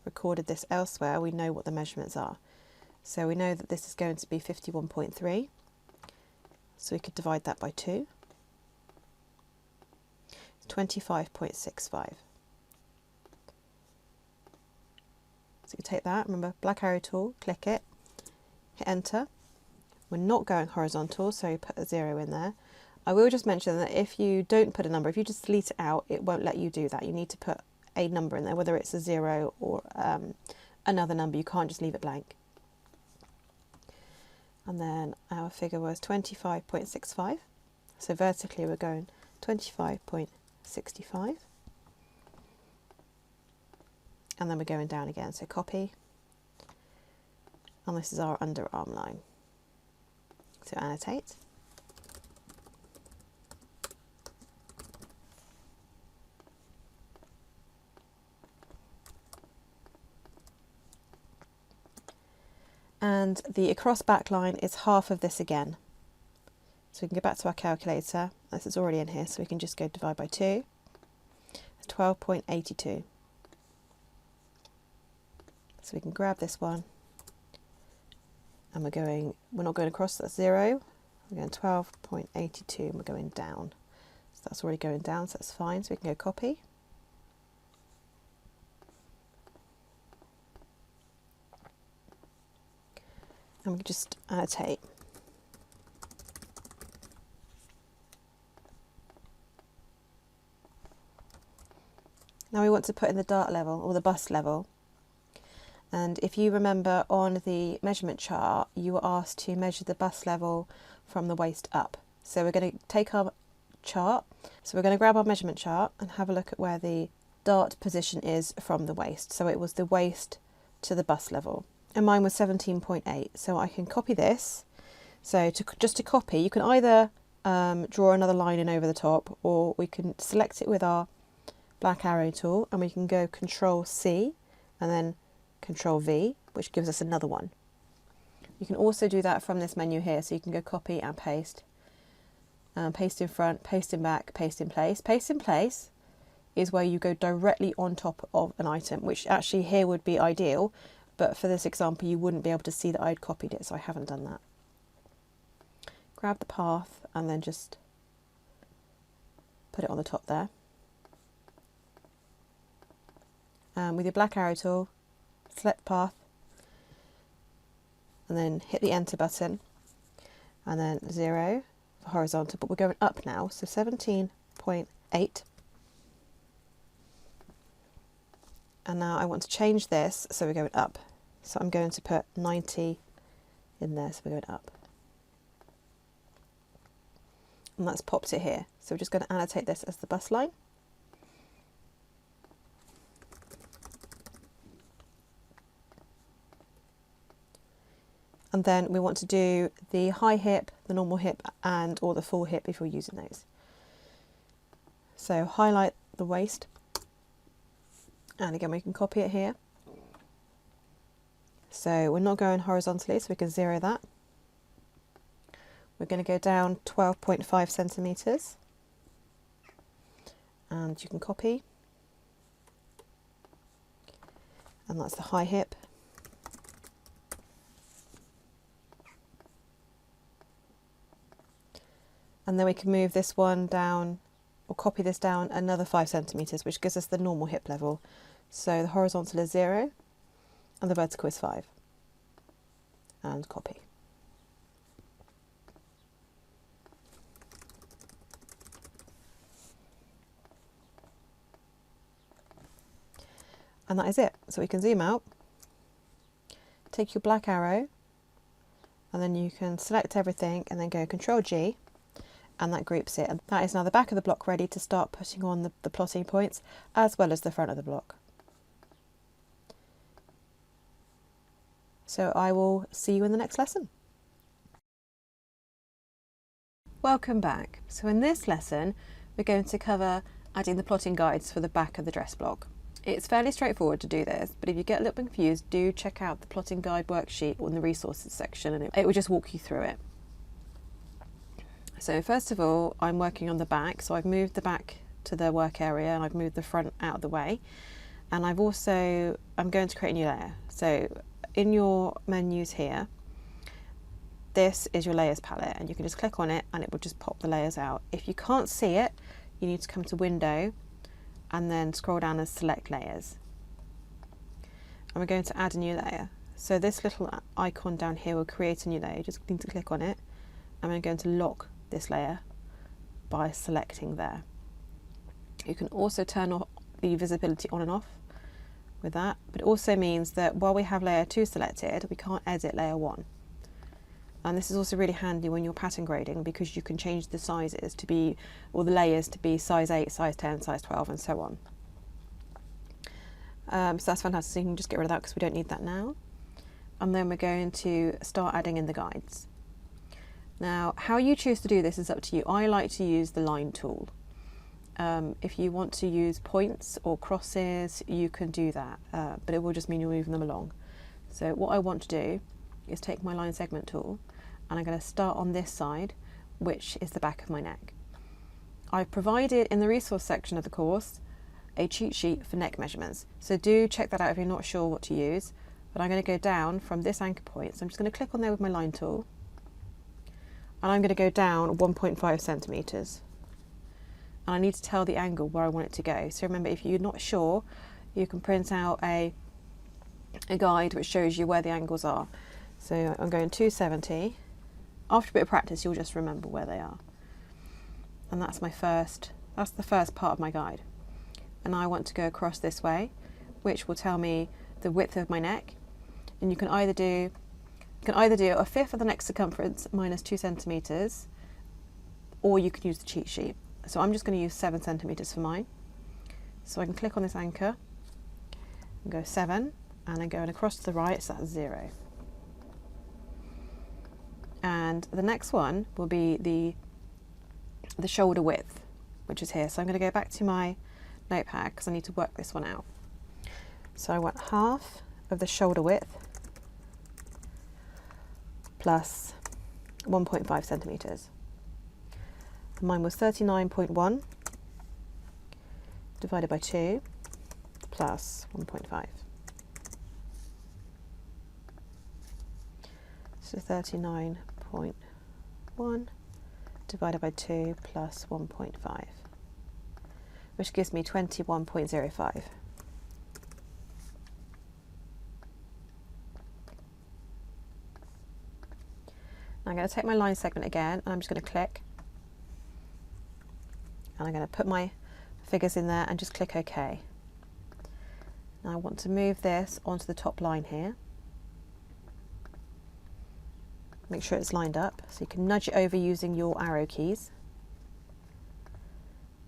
Speaker 1: recorded this elsewhere, we know what the measurements are. So we know that this is going to be 51.3, so we could divide that by 2. 25.65. So you take that, remember, black arrow tool, click it, hit enter. We're not going horizontal, so you put a 0 in there. I will just mention that if you don't put a number, if you just delete it out, it won't let you do that. You need to put a number in there, whether it's a 0 or another number. You can't just leave it blank. And then our figure was 25.65. So vertically we're going 25.65. And then we're going down again, so copy, and this is our underarm line. So annotate, And the across back line is half of this again. So we can go back to our calculator. This is already in here, so we can just go divide by 2. It's 12.82. So we can grab this one, and we're not going across, that's 0. We're going 12.82 and we're going down. So that's already going down, so that's fine. So we can go copy. And we can just annotate. Now we want to put in the dart level or the bust level. And if you remember on the measurement chart, you were asked to measure the bust level from the waist up. So we're going to take our chart. So we're going to grab our measurement chart and have a look at where the dart position is from the waist. So it was the waist to the bust level. And mine was 17.8. So I can copy this. So just to copy, you can either draw another line in over the top, or we can select it with our black arrow tool and we can go Control C and then Control V, which gives us another one. You can also do that from this menu here, so you can go copy and paste. Paste in front, paste in back, paste in place. Paste in place is where you go directly on top of an item, which actually here would be ideal, but for this example you wouldn't be able to see that I'd copied it, so I haven't done that. Grab the path and then just put it on the top there. With your black arrow tool, select path and then hit the enter button and then 0 for horizontal, but we're going up now, so 17.8. And now I want to change this, so we're going up. So I'm going to put 90 in there, so we're going up. And that's popped it here. So we're just going to annotate this as the bust line. And then we want to do the high hip, the normal hip, and or the full hip if we're using those. So highlight the waist. And again, we can copy it here. So we're not going horizontally, so we can 0 that. We're going to go down 12.5 centimetres. And you can copy. And that's the high hip. And then we can move this one down, or copy this down another 5 centimetres, which gives us the normal hip level. So the horizontal is 0 and the vertical is 5. And copy. And that is it. So we can zoom out, take your black arrow, and then you can select everything and then go Control G. And that groups it. And that is now the back of the block ready to start putting on the plotting points as well as the front of the block. So I will see you in the next lesson. Welcome back. So in this lesson we're going to cover adding the plotting guides for the back of the dress block. It's fairly straightforward to do this, but if you get a little bit confused, do check out the plotting guide worksheet in the resources section and it will just walk you through it. So first of all, I'm working on the back, so I've moved the back to the work area and I've moved the front out of the way. And I'm going to create a new layer. So in your menus here, this is your layers palette and you can just click on it and it will just pop the layers out. If you can't see it, you need to come to Window and then scroll down and select Layers. And we're going to add a new layer. So this little icon down here will create a new layer. You just need to click on it and we're going to lock this layer by selecting there. You can also turn off the visibility on and off with that, but it also means that while we have layer 2 selected, we can't edit layer 1. And this is also really handy when you're pattern grading because you can change the sizes to be, or the layers to be size 8, size 10, size 12 and so on. So that's fantastic, so you can just get rid of that because we don't need that now. And then we're going to start adding in the guides. Now, how you choose to do this is up to you. I like to use the line tool. If you want to use points or crosses, you can do that, but it will just mean you're moving them along. So what I want to do is take my line segment tool, and I'm going to start on this side, which is the back of my neck. I've provided in the resource section of the course a cheat sheet for neck measurements, so do check that out if you're not sure what to use. But I'm going to go down from this anchor point, so I'm just going to click on there with my line tool, and I'm going to go down 1.5 centimetres. And I need to tell the angle where I want it to go. So remember, if you're not sure, you can print out a guide which shows you where the angles are. So I'm going 270. After a bit of practice, you'll just remember where they are. And that's the first part of my guide. And I want to go across this way, which will tell me the width of my neck. And you can either do a fifth of the neck circumference minus 2 centimetres, or you can use the cheat sheet. So I'm just going to use 7 centimetres for mine. So I can click on this anchor and go 7, and I'm going across to the right, so that's 0. And the next one will be the shoulder width, which is here. So I'm going to go back to my notepad because I need to work this one out. So I want half of the shoulder width plus 1.5 centimetres. Mine was 39.1 divided by 2 plus 1.5. So 39.1 divided by 2 plus 1.5, which gives me 21.05. I'm going to take my line segment again, and I'm just going to click, and I'm going to put my figures in there and just click OK. Now I want to move this onto the top line here. Make sure it's lined up, so you can nudge it over using your arrow keys.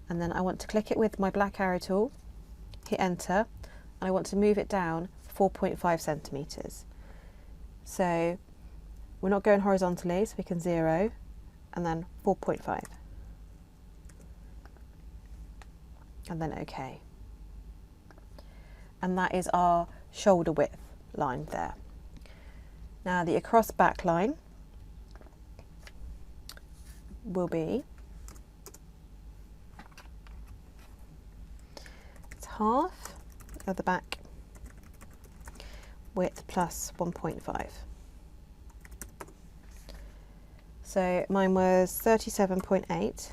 Speaker 1: And then I want to click it with my black arrow tool, hit enter, and I want to move it down 4.5 centimetres. So we're not going horizontally, so we can 0 and then 4.5. And then OK. And that is our shoulder width line there. Now the across back line will be, it's half of the back width plus 1.5. So mine was 37.8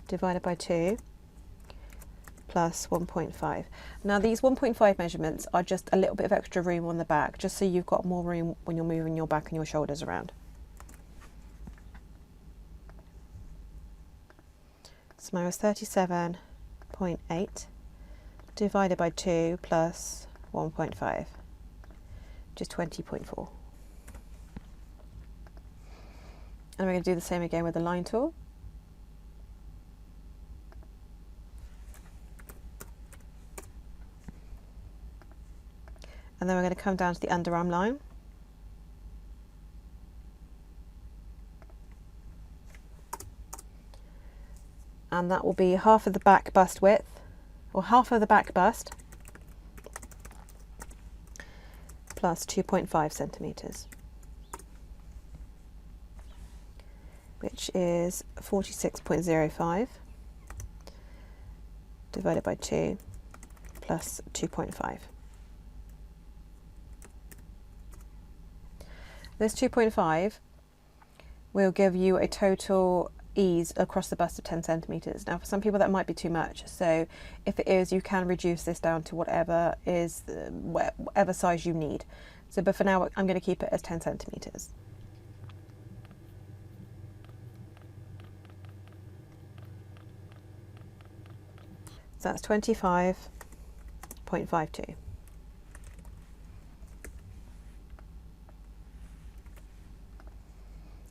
Speaker 1: divided by 2 plus 1.5. Now these 1.5 measurements are just a little bit of extra room on the back, just so you've got more room when you're moving your back and your shoulders around. So mine was 37.8 divided by 2 plus 1.5, which is 20.4. And we're going to do the same again with the line tool. And then we're going to come down to the underarm line. And that will be half of the back bust width, or half of the back bust, plus 2.5 centimetres, which is 46.05 divided by 2 plus 2.5. This 2.5 will give you a total ease across the bust of 10 centimetres. Now for some people that might be too much, so if it is, you can reduce this down to whatever is whatever size you need. So but for now I'm going to keep it as 10 centimetres. So that's 25.52.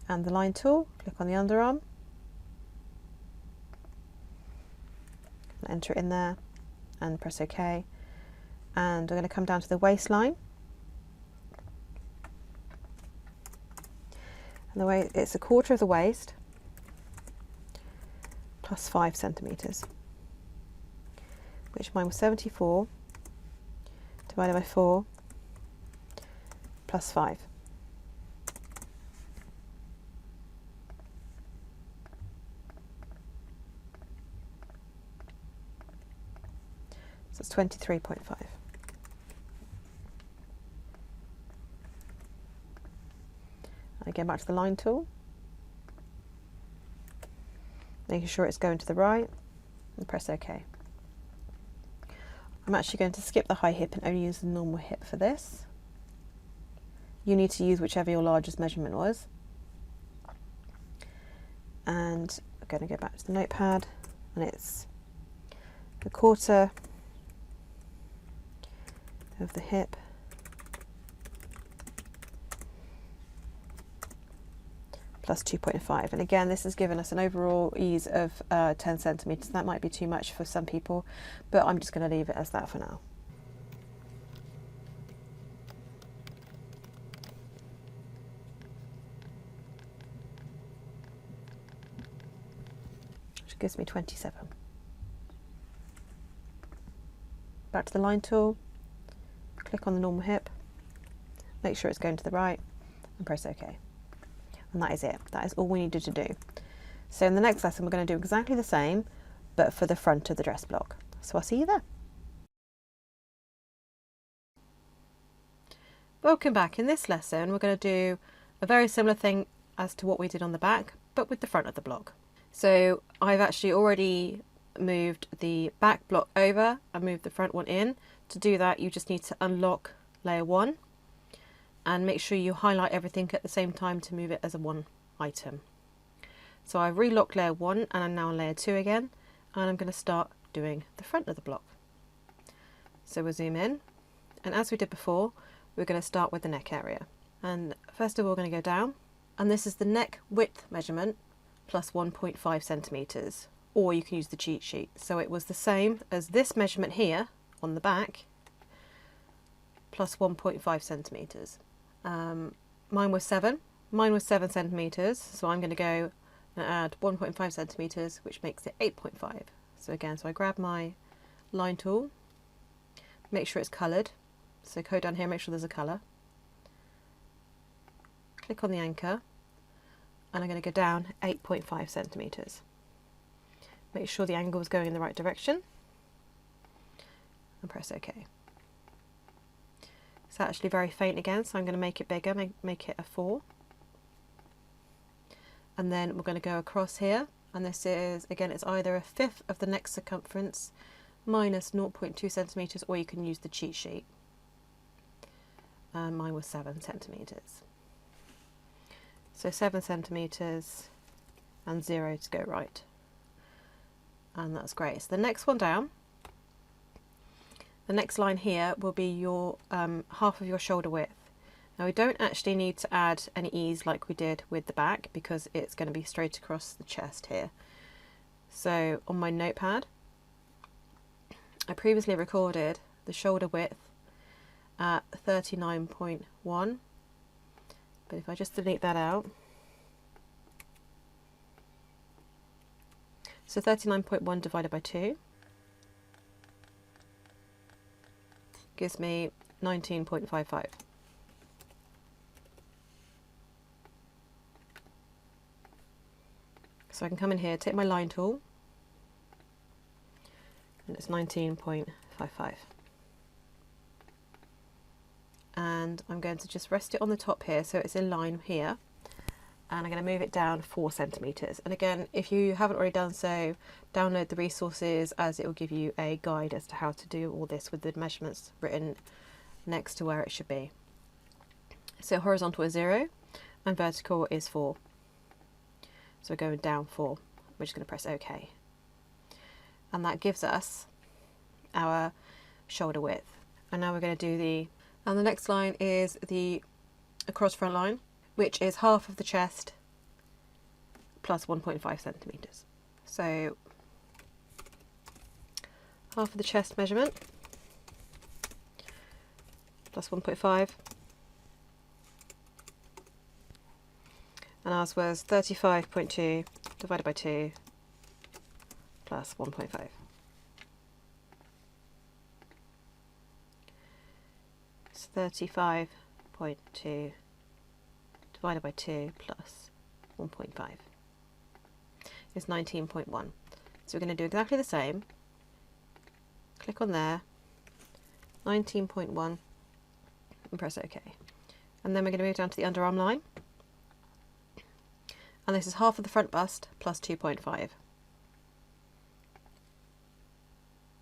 Speaker 1: And the line tool, click on the underarm, enter it in there and press OK. And we're going to come down to the waistline. And the way it's 1/4 of the waist plus 5 centimetres, which mine was 74 divided by 4 plus 5. So it's 23.5. Again, back to the line tool, making sure it's going to the right, and press OK. I'm actually going to skip the high hip and only use the normal hip for this. You need to use whichever your largest measurement was. And I'm going to go back to the notepad, and it's the quarter of the hip plus 2.5, and again this has given us an overall ease of 10 centimeters. That might be too much for some people, but I'm just going to leave it as that for now. Which gives me 27. Back to the line tool, click on the normal hip, make sure it's going to the right, and press OK. And that is it. That is all we needed to do. So in the next lesson we're going to do exactly the same, but for the front of the dress block. So I'll see you there. Welcome back. In this lesson we're going to do a very similar thing as to what we did on the back, but with the front of the block. So I've actually already moved the back block over and moved the front one in. To do that you just need to unlock layer 1 and make sure you highlight everything at the same time to move it as a one item. So I've relocked layer 1 and I'm now on layer 2 again, and I'm going to start doing the front of the block. So we'll zoom in, and as we did before, we're going to start with the neck area. And first of all we're going to go down, and this is the neck width measurement plus 1.5 centimeters, or you can use the cheat sheet. So it was the same as this measurement here on the back plus 1.5 centimeters. Mine was 7 centimeters, so I'm going to go and add 1.5 centimeters, which makes it 8.5. So again, so I grab my line tool, make sure it's coloured, so go down here, make sure there's a colour, click on the anchor, and I'm going to go down 8.5 centimeters. Make sure the angle is going in the right direction, and press OK. It's actually very faint again, so I'm going to make it bigger, make it a 4. And then we're going to go across here, and this is, again, it's either a fifth of the neck circumference minus 0.2 centimeters, or you can use the cheat sheet. Mine was 7 centimeters. So 7 centimeters and 0 to go right. And that's great. So the next one down, the next line here will be your half of your shoulder width. Now we don't actually need to add any ease like we did with the back, because it's going to be straight across the chest here. So on my notepad, I previously recorded the shoulder width at 39.1, but if I just delete that out, so 39.1 divided by 2 gives me 19.55. So I can come in here, take my line tool, and it's 19.55. And I'm going to just rest it on the top here so it's in line here, and I'm going to move it down 4 centimeters. And again, if you haven't already done so, download the resources, as it will give you a guide as to how to do all this with the measurements written next to where it should be. So horizontal is 0 and vertical is 4. So we're going down 4. We're just going to press OK. And that gives us our shoulder width. And now we're going to do and the next line is the across front line, which is half of the chest plus 1.5 centimeters. So half of the chest measurement plus 1.5, and ours was 35.2 divided by 2 plus 1.5. It's 35.2 divided by 2 plus 1.5 is 19.1. So we're going to do exactly the same. click on there, 19.1, and press OK. And then we're going to move down to the underarm line. And this is half of the front bust plus 2.5.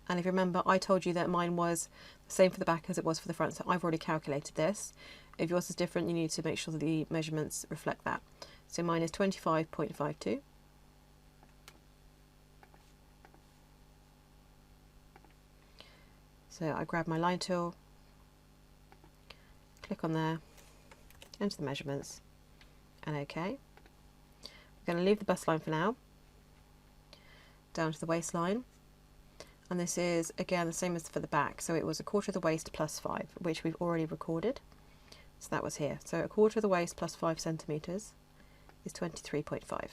Speaker 1: And if you remember, I told you that mine was the same for the back as it was for the front, so I've already calculated this. If yours is different, you need to make sure that the measurements reflect that. So mine is 25.52. So I grab my line tool, click on there, enter the measurements, and OK. We're going to leave the bust line for now, down to the waistline. And this is, again, the same as for the back. So it was 1/4 of the waist plus 5, which we've already recorded. So that was here. So 1/4 of the waist plus 5 centimetres is 23.5.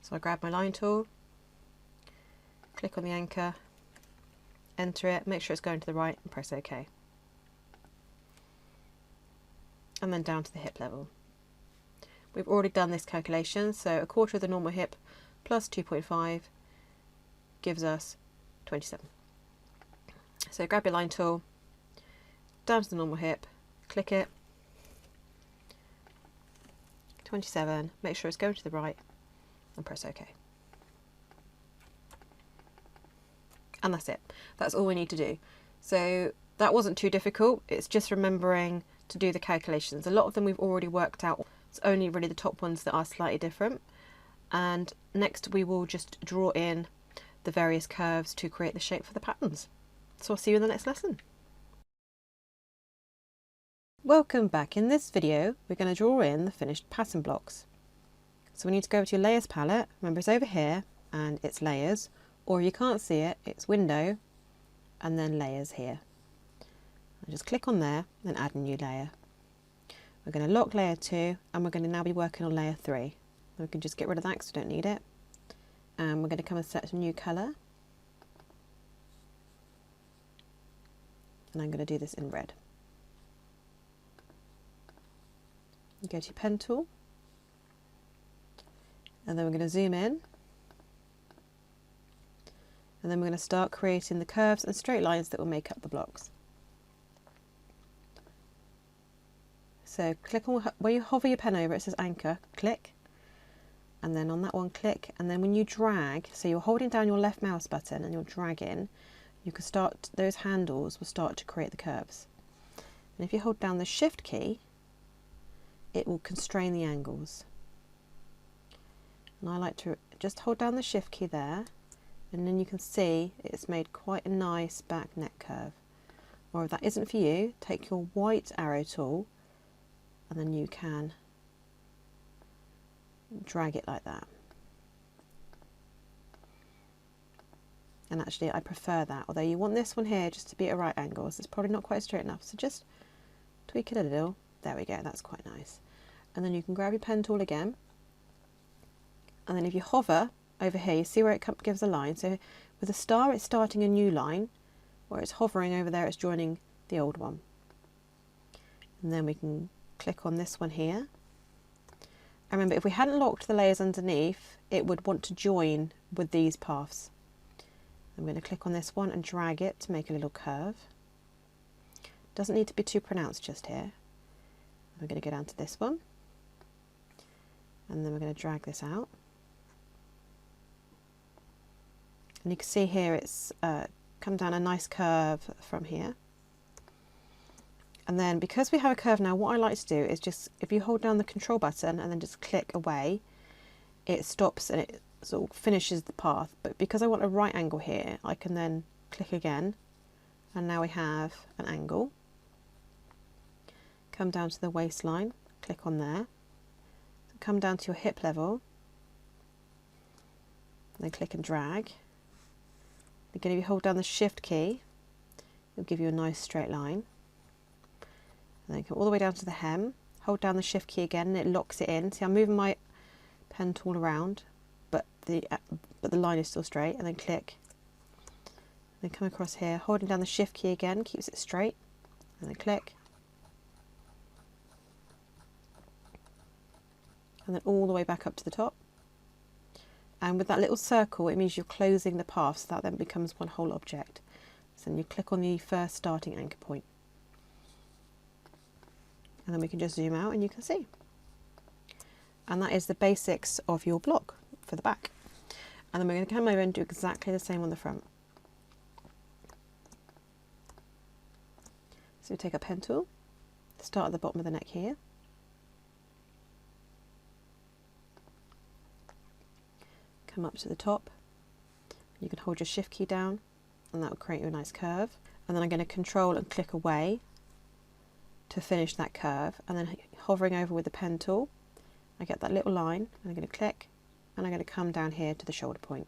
Speaker 1: So I grab my line tool, click on the anchor, enter it, make sure it's going to the right, and press OK. And then down to the hip level. We've already done this calculation, so 1/4 of the normal hip plus 2.5 gives us 27. So grab your line tool, down to the normal hip, click it, 27, make sure it's going to the right, and press OK. And that's it. That's all we need to do. So that wasn't too difficult. It's just remembering to do the calculations. A lot of them we've already worked out. It's only really the top ones that are slightly different. And next we will just draw in the various curves to create the shape for the patterns. So I'll see you in the next lesson. Welcome back. In this video we're going to draw in the finished pattern blocks. So we need to go over to your layers palette. Remember, it's over here and it's layers, or you can't see it, it's window and then layers here. I'll just click on there and add a new layer. We're going to lock layer 2 and we're going to now be working on layer 3. We can just get rid of that because we don't need it. And we're going to come and set a new colour. And I'm going to do this in red. You go to your pen tool. And then we're going to zoom in. And then we're going to start creating the curves and straight lines that will make up the blocks. So click on where you hover your pen over, it says anchor, click. And then on that one, click. And then when you drag, so you're holding down your left mouse button and you're dragging, you can start, those handles will start to create the curves. And if you hold down the shift key, it will constrain the angles. And I like to just hold down the shift key there, and then you can see it's made quite a nice back neck curve. Or if that isn't for you, take your white arrow tool and then you can drag it like that. And actually I prefer that, although you want this one here just to be at right angles. It's probably not quite straight enough, so just tweak it a little. There we go, that's quite nice. And then you can grab your pen tool again, and then if you hover over here, you see where it gives a line. So with a star it's starting a new line, where it's hovering over there it's joining the old one. And then we can click on this one here. And remember, if we hadn't locked the layers underneath, it would want to join with these paths. I'm going to click on this one and drag it to make a little curve. Doesn't need to be too pronounced just here. We're going to go down to this one, and then we're going to drag this out. And you can see here it's come down a nice curve from here. And then because we have a curve now, what I like to do is just, if you hold down the control button and then just click away, it stops and it sort of finishes the path. But because I want a right angle here, I can then click again, and now we have an angle. Come down to the waistline, click on there, come down to your hip level, and then click and drag. Again, if you hold down the shift key, it'll give you a nice straight line. And then come all the way down to the hem, hold down the shift key again, and it locks it in. See, I'm moving my pen tool around, but the line is still straight, and then click. Then come across here, holding down the shift key again, keeps it straight, and then click. And then all the way back up to the top. And with that little circle, it means you're closing the path, so that then becomes one whole object. So then you click on the first starting anchor point. And then we can just zoom out and you can see. And that is the basics of your block for the back. And then we're going to come over and do exactly the same on the front. So we take our pen tool, start at the bottom of the neck here. Come up to the top. You can hold your shift key down and that will create you a nice curve. And then I'm going to control and click away to finish that curve, and then hovering over with the pen tool, I get that little line, and I'm going to click, and I'm going to come down here to the shoulder point.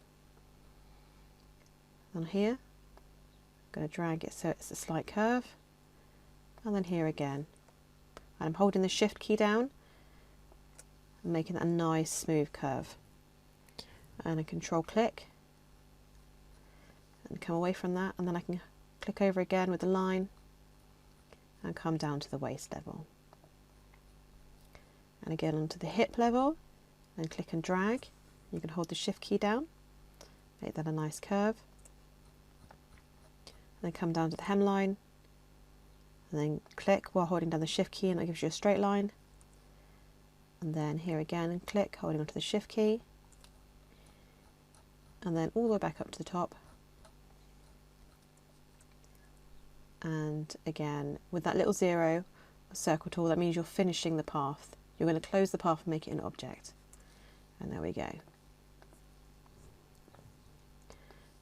Speaker 1: And here, I'm going to drag it so it's a slight curve, and then here again. And I'm holding the shift key down and making that a nice smooth curve. And a control click and come away from that, and then I can click over again with the line and come down to the waist level, and again onto the hip level, and click and drag. You can hold the shift key down, make that a nice curve, and then come down to the hemline, and then click while holding down the shift key, and that gives you a straight line. And then here again and click, holding onto the shift key, and then all the way back up to the top. And again, with that little zero circle tool, that means you're finishing the path. You're going to close the path and make it an object. And there we go.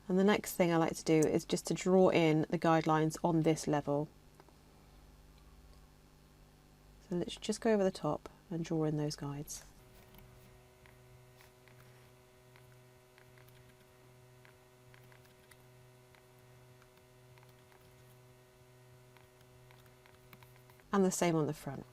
Speaker 1: And the next thing I like to do is just to draw in the guidelines on this level. So let's just go over the top and draw in those guides. And the same on the front.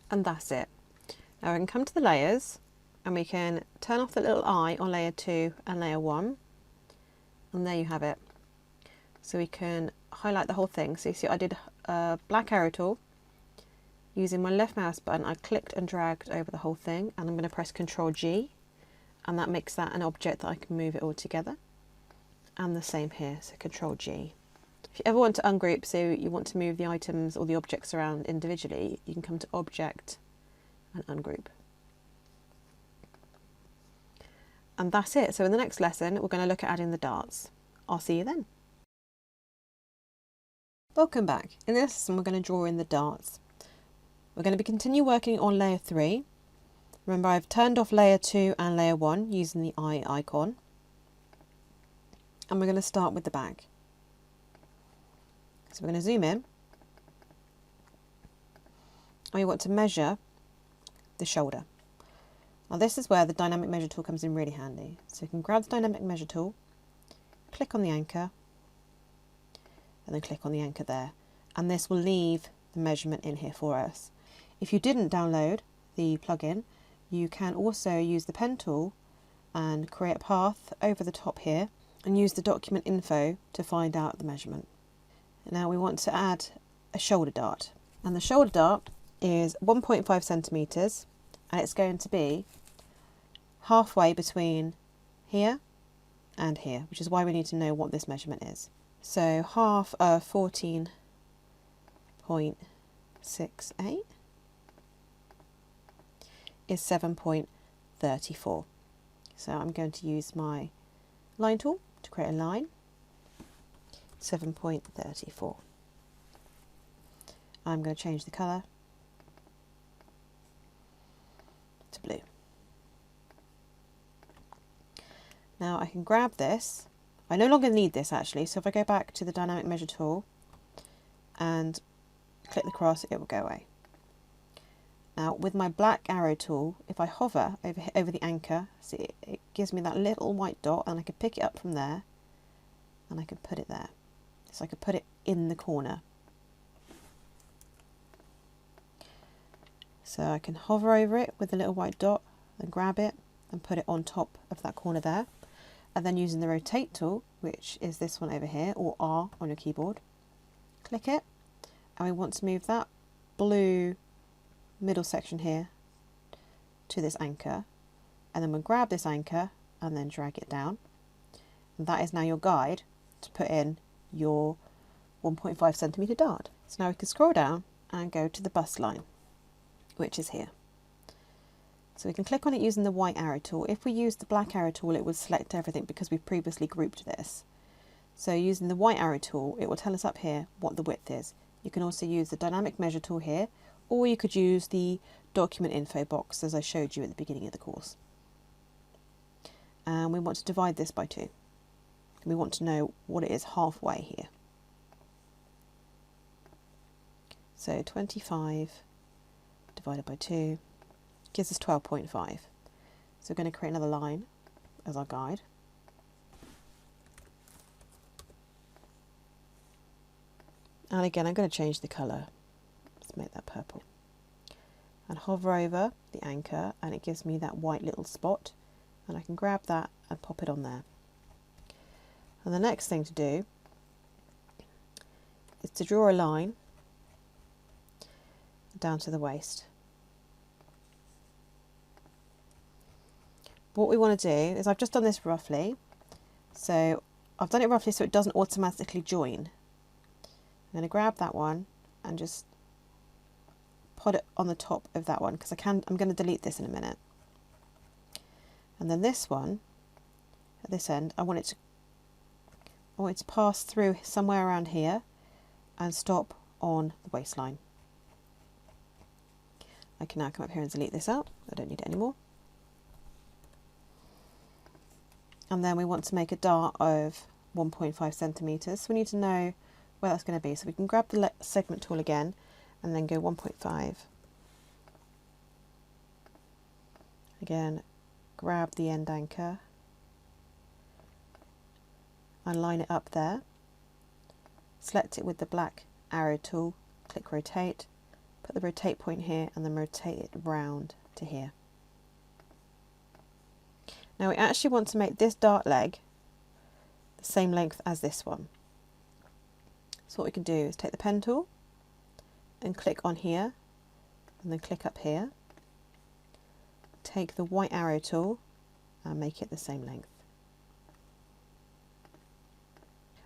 Speaker 1: And that's it. Now we can come to the layers and we can turn off the little eye on layer 2 and layer 1, and there you have it. So we can highlight the whole thing. So you see I did a black arrow tool. Using my left mouse button, I clicked and dragged over the whole thing, and I'm going to press Ctrl G, and that makes that an object that I can move it all together. And the same here, so Ctrl G. If you ever want to ungroup, so you want to move the items or the objects around individually, you can come to Object and Ungroup. And that's it. So in the next lesson, we're going to look at adding the darts. I'll see you then. Welcome back. In this lesson, we're going to draw in the darts. We're going to continue working on layer 3. Remember, I've turned off layer 2 and layer 1 using the eye icon. And we're going to start with the back. So we're going to zoom in. And we want to measure the shoulder. Now this is where the dynamic measure tool comes in really handy. So you can grab the dynamic measure tool, click on the anchor, and then click on the anchor there. And this will leave the measurement in here for us. If you didn't download the plugin, you can also use the pen tool and create a path over the top here and use the document info to find out the measurement. Now we want to add a shoulder dart, and the shoulder dart is 1.5 centimeters, and it's going to be halfway between here and here, which is why we need to know what this measurement is. So half of 14.68 is 7.34. So I'm going to use my line tool to create a line. 7.34. I'm going to change the colour to blue. Now I can grab this. I no longer need this actually, so if I go back to the dynamic measure tool and click the cross, it will go away. Now with my black arrow tool, if I hover over the anchor, see it gives me that little white dot, and I can pick it up from there and I can put it there. So I could put it in the corner. So I can hover over it with the little white dot and grab it and put it on top of that corner there. and then using the rotate tool, which is this one over here, or R on your keyboard, click it, and we want to move that blue middle section here to this anchor, and then we'll grab this anchor and then drag it down, and that is now your guide to put in your 1.5 centimetre dart. So now we can scroll down and go to the bust line, which is here. So we can click on it using the white arrow tool. If we use the black arrow tool, it would select everything because we've previously grouped this. So using the white arrow tool, it will tell us up here what the width is. You can also use the dynamic measure tool here, or you could use the document info box as I showed you at the beginning of the course. And we want to divide this by 2. We want to know what it is halfway here. So 25 divided by 2 gives us 12.5. So we're going to create another line as our guide. And again, I'm going to change the colour. Let's make that purple. And hover over the anchor, and it gives me that white little spot. And I can grab that and pop it on there. And the next thing to do is to draw a line down to the waist. What we want to do is, I've just done this roughly, so I've done it roughly so it doesn't automatically join. I'm going to grab that one and just put it on the top of that one, because I'm going to delete this in a minute. And then this one at this end, I want it to pass through somewhere around here and stop on the waistline. I can now come up here and delete this out. I don't need it anymore. And then we want to make a dart of 1.5 centimetres. So we need to know where that's going to be. So we can grab the segment tool again and then go 1.5. Again, grab the end anchor and line it up there. Select it with the black arrow tool, click rotate, put the rotate point here and then rotate it round to here. Now we actually want to make this dart leg the same length as this one. So what we can do is take the pen tool and click on here and then click up here. Take the white arrow tool and make it the same length.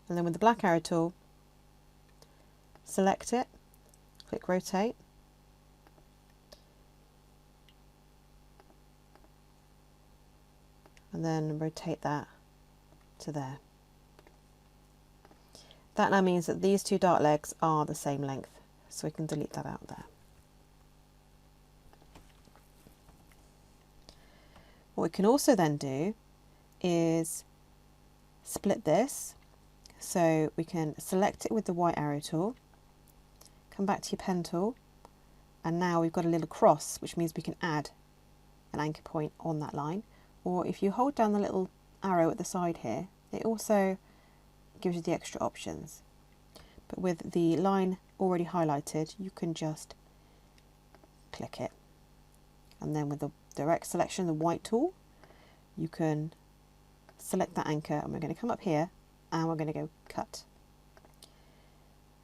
Speaker 1: And then with the black arrow tool, select it, click rotate, and then rotate that to there. That now means that these two dart legs are the same length, so we can delete that out there. What we can also then do is split this, so we can select it with the white arrow tool, come back to your pen tool, and now we've got a little cross, which means we can add an anchor point on that line. Or if you hold down the little arrow at the side here, it also gives you the extra options. But with the line already highlighted, you can just click it. And then with the direct selection, the white tool, you can select that anchor, and we're going to come up here and we're going to go cut.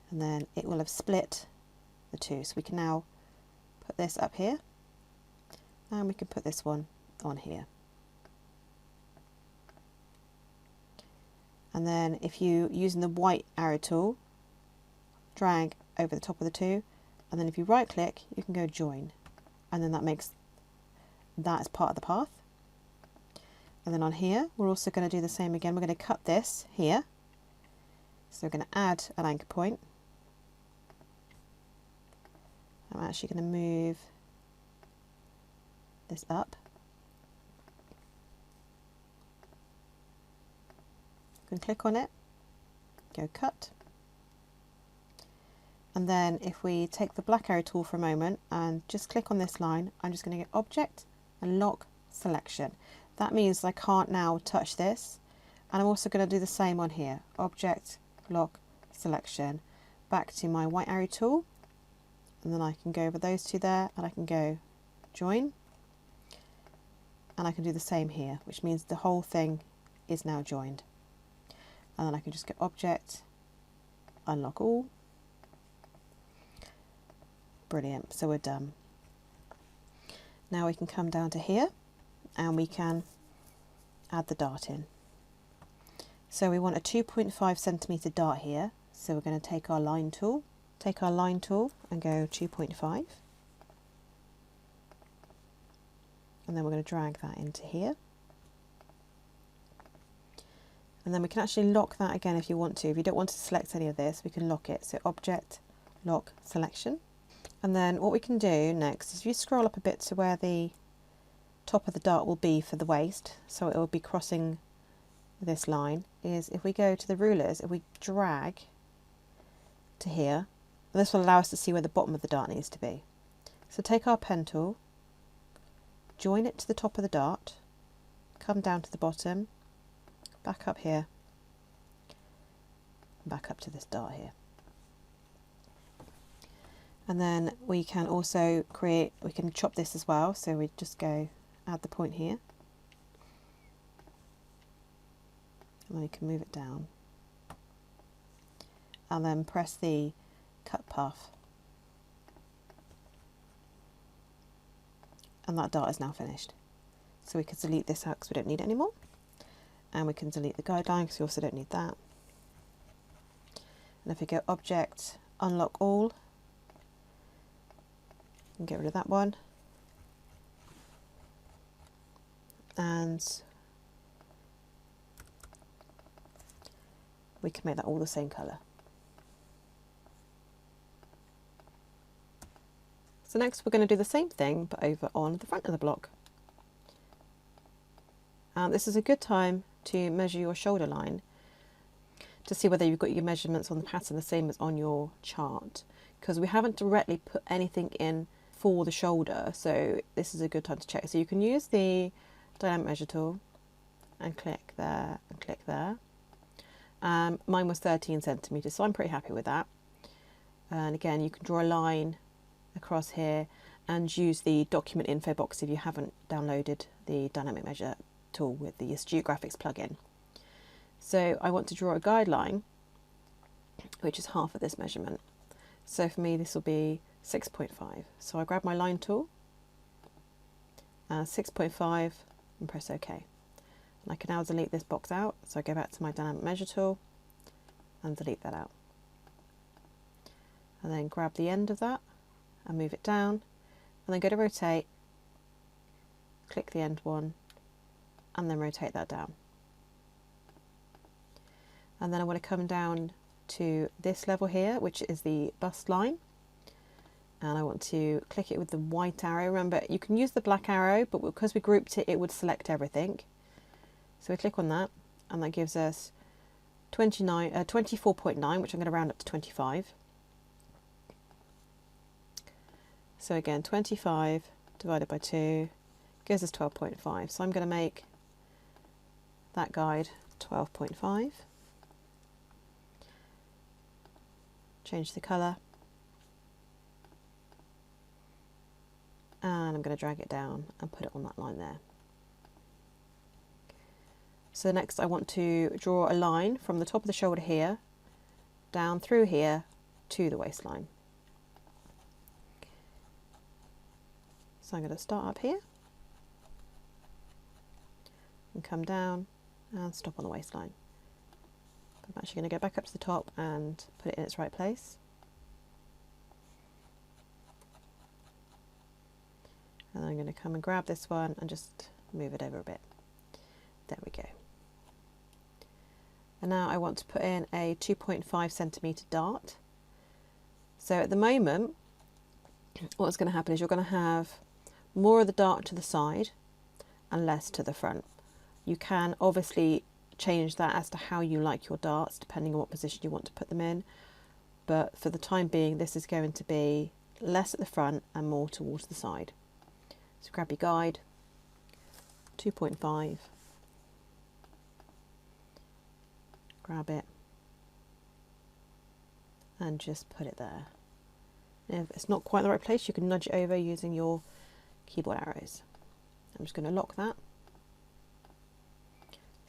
Speaker 1: And then it will have split the two. So we can now put this up here and we can put this one on here. And then if you, using the white arrow tool, drag over the top of the two, and then if you right click, you can go join. And then that makes that as part of the path. And then on here, we're also going to do the same again. We're going to cut this here. So we're going to add an anchor point. I'm actually going to move this up. You can click on it, go cut. And then if we take the black arrow tool for a moment and just click on this line, I'm just going to get object and lock selection. That means I can't now touch this. And I'm also going to do the same on here, object, lock, selection. Back to my white arrow tool, and then I can go over those two there, and I can go join. And I can do the same here, which means the whole thing is now joined. And then I can just go Object, Unlock All. Brilliant, so we're done. Now we can come down to here and we can add the dart in. So we want a 2.5 centimetre dart here, so we're going to take our line tool and go 2.5, and then we're going to drag that into here. And then we can actually lock that again if you want to. If you don't want to select any of this, we can lock it. So Object, Lock, Selection. And then what we can do next is if you scroll up a bit to where the top of the dart will be for the waist, so it will be crossing this line, is if we go to the rulers, if we drag to here, this will allow us to see where the bottom of the dart needs to be. So take our pen tool, join it to the top of the dart, come down to the bottom, back up here, and back up to this dart here. And then we can also we can chop this as well, so we just go add the point here, and then we can move it down, and then press the cut path, and that dart is now finished. So we can delete this out because we don't need it anymore, and we can delete the guideline because we also don't need that. And if we go Object, Unlock All, and get rid of that one, and we can make that all the same colour. So next we're going to do the same thing but over on the front of the block. And this is a good time to measure your shoulder line to see whether you've got your measurements on the pattern the same as on your chart, because we haven't directly put anything in for the shoulder, so this is a good time to check. So you can use the dynamic measure tool and click there and click there. Mine was 13 centimetres, so I'm pretty happy with that. And again, you can draw a line across here and use the document info box if you haven't downloaded the dynamic measure tool with the Astute Graphics plugin. So I want to draw a guideline which is half of this measurement. So for me this will be 6.5. So I grab my line tool, 6.5, and press OK. And I can now delete this box out. So I go back to my dynamic measure tool and delete that out. And then grab the end of that and move it down, and then go to rotate, click the end one, and then rotate that down. And then I want to come down to this level here, which is the bust line, and I want to click it with the white arrow. Remember, you can use the black arrow, but because we grouped it, it would select everything. So we click on that, and that gives us 24.9, which I'm going to round up to 25. So again, 25 divided by 2 gives us 12.5. So I'm going to make that guide 12.5. Change the colour. And I'm going to drag it down and put it on that line there. So next I want to draw a line from the top of the shoulder here, down through here to the waistline. So I'm going to start up here and come down and stop on the waistline. I'm actually going to go back up to the top and put it in its right place. And I'm going to come and grab this one and just move it over a bit. There we go. And now I want to put in a 2.5 centimetre dart. So at the moment, what's going to happen is you're going to have more of the dart to the side and less to the front. You can obviously change that as to how you like your darts, depending on what position you want to put them in. But for the time being, this is going to be less at the front and more towards the side. So grab your guide, 2.5, grab it, and just put it there. If it's not quite the right place, you can nudge it over using your keyboard arrows. I'm just going to lock that.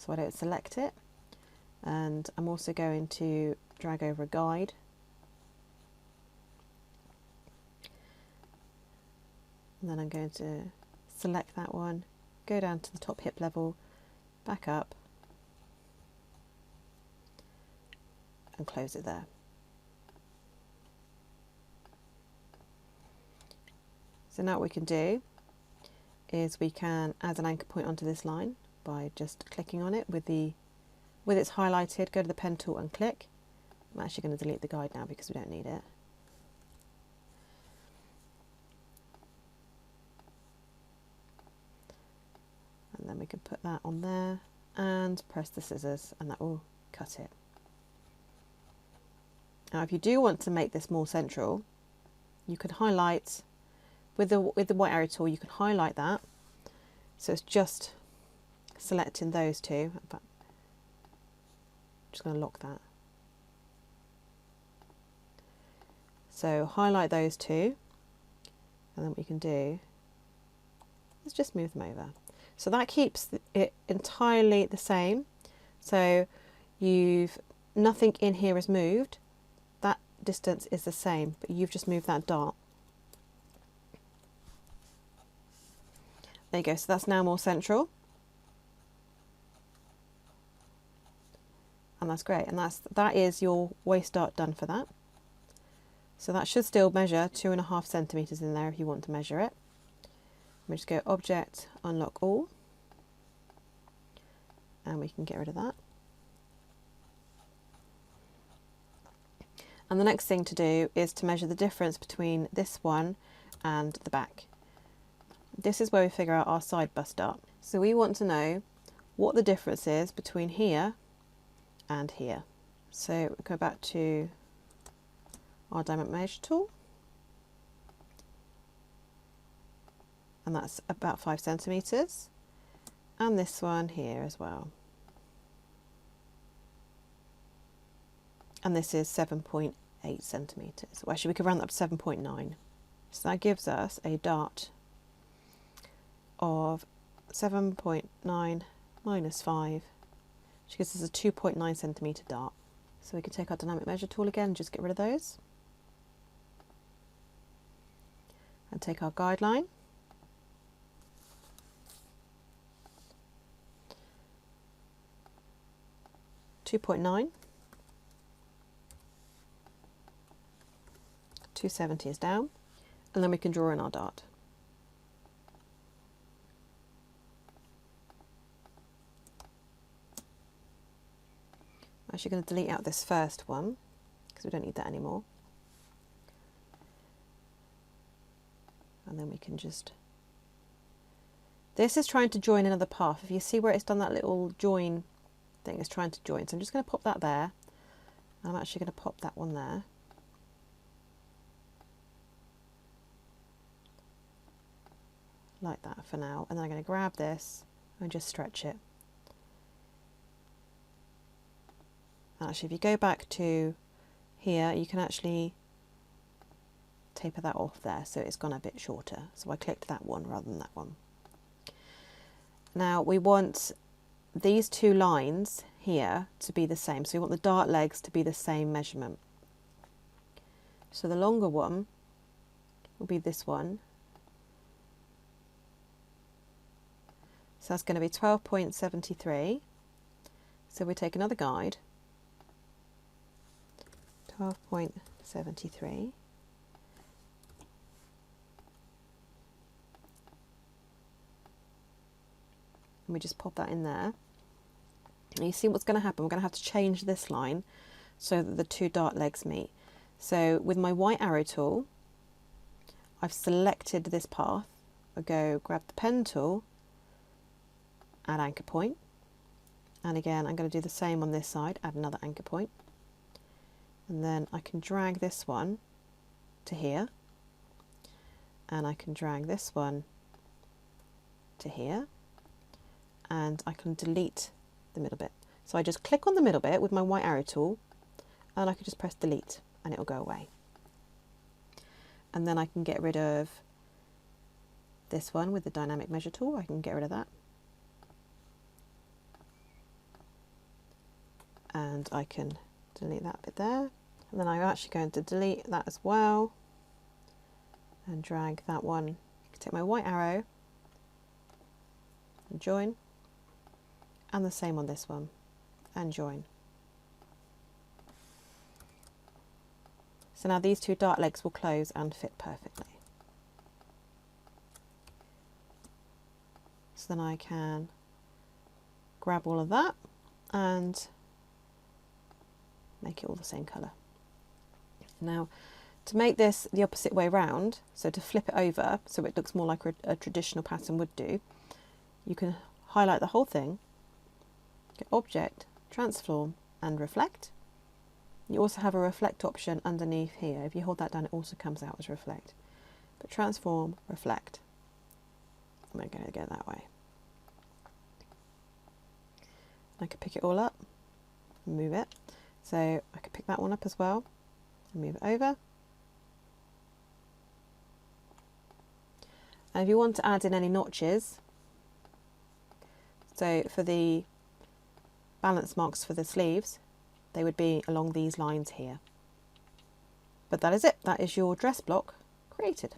Speaker 1: so I don't select it. And I'm also going to drag over a guide. And then I'm going to select that one, go down to the top hip level, back up, and close it there. So now what we can do is we can add an anchor point onto this line by just clicking on it with it's highlighted. Go to the pen tool and click. I'm actually going to delete the guide now because we don't need it. And then we can put that on there and press the scissors and that will cut it. Now if you do want to make this more central, you can highlight with the white arrow tool, you can highlight that. So it's just selecting those two. In fact, I'm just going to lock that. So highlight those two, and then what you can do is just move them over. So that keeps it entirely the same. So nothing in here is moved. That distance is the same, but you've just moved that dart. There you go, so that's now more central. And that's great, and that is your waist dart done for that. So that should still measure 2.5 centimeters in there if you want to measure it. We just go Object, Unlock All, and we can get rid of that. And the next thing to do is to measure the difference between this one and the back. This is where we figure out our side bust dart. So we want to know what the difference is between here and here. So we go back to our diamond measure tool, and that's about 5 centimeters, and this one here as well, and this is 7.8 centimeters. Well, actually we could round that up to 7.9. So that gives us a dart of 7.9 minus 5, which gives us a 2.9 centimeter dart. So we can take our dynamic measure tool again and just get rid of those, and take our guideline, .9, 270 is down, and then we can draw in our dart. I'm actually going to delete out this first one because we don't need that anymore. And then we can just, this is trying to join another path. If you see where it's done that little join thing, it's trying to join. So I'm just going to pop that there. I'm actually going to pop that one there. Like that for now. And then I'm going to grab this and just stretch it. And actually, if you go back to here, you can actually taper that off there, so it's gone a bit shorter. So I clicked that one rather than that one. Now we want these two lines here to be the same, so we want the dart legs to be the same measurement. So the longer one will be this one. So that's going to be 12.73. So we take another guide, 12.73. And we just pop that in there. And you see what's going to happen. We're going to have to change this line so that the two dart legs meet. So with my white arrow tool, I've selected this path. I go grab the pen tool, add anchor point. And again, I'm going to do the same on this side, add another anchor point. And then I can drag this one to here. And I can drag this one to here. And I can delete the middle bit. So I just click on the middle bit with my white arrow tool, and I can just press delete and it'll go away. And then I can get rid of this one with the dynamic measure tool. I can get rid of that. and I can delete that bit there. And then I'm actually going to delete that as well and drag that one. Take my white arrow and join, and the same on this one and join. So now these two dart legs will close and fit perfectly. So then I can grab all of that and make it all the same colour. Now, to make this the opposite way round, so to flip it over so it looks more like a traditional pattern would do, you can highlight the whole thing, get Object, Transform and Reflect. You also have a Reflect option underneath here. If you hold that down, it also comes out as Reflect. But Transform, Reflect. I'm going to go that way. I could pick it all up and move it. So I could pick that one up as well and move it over. And if you want to add in any notches, so for the balance marks for the sleeves, they would be along these lines here. But that is it. That is your dress block created.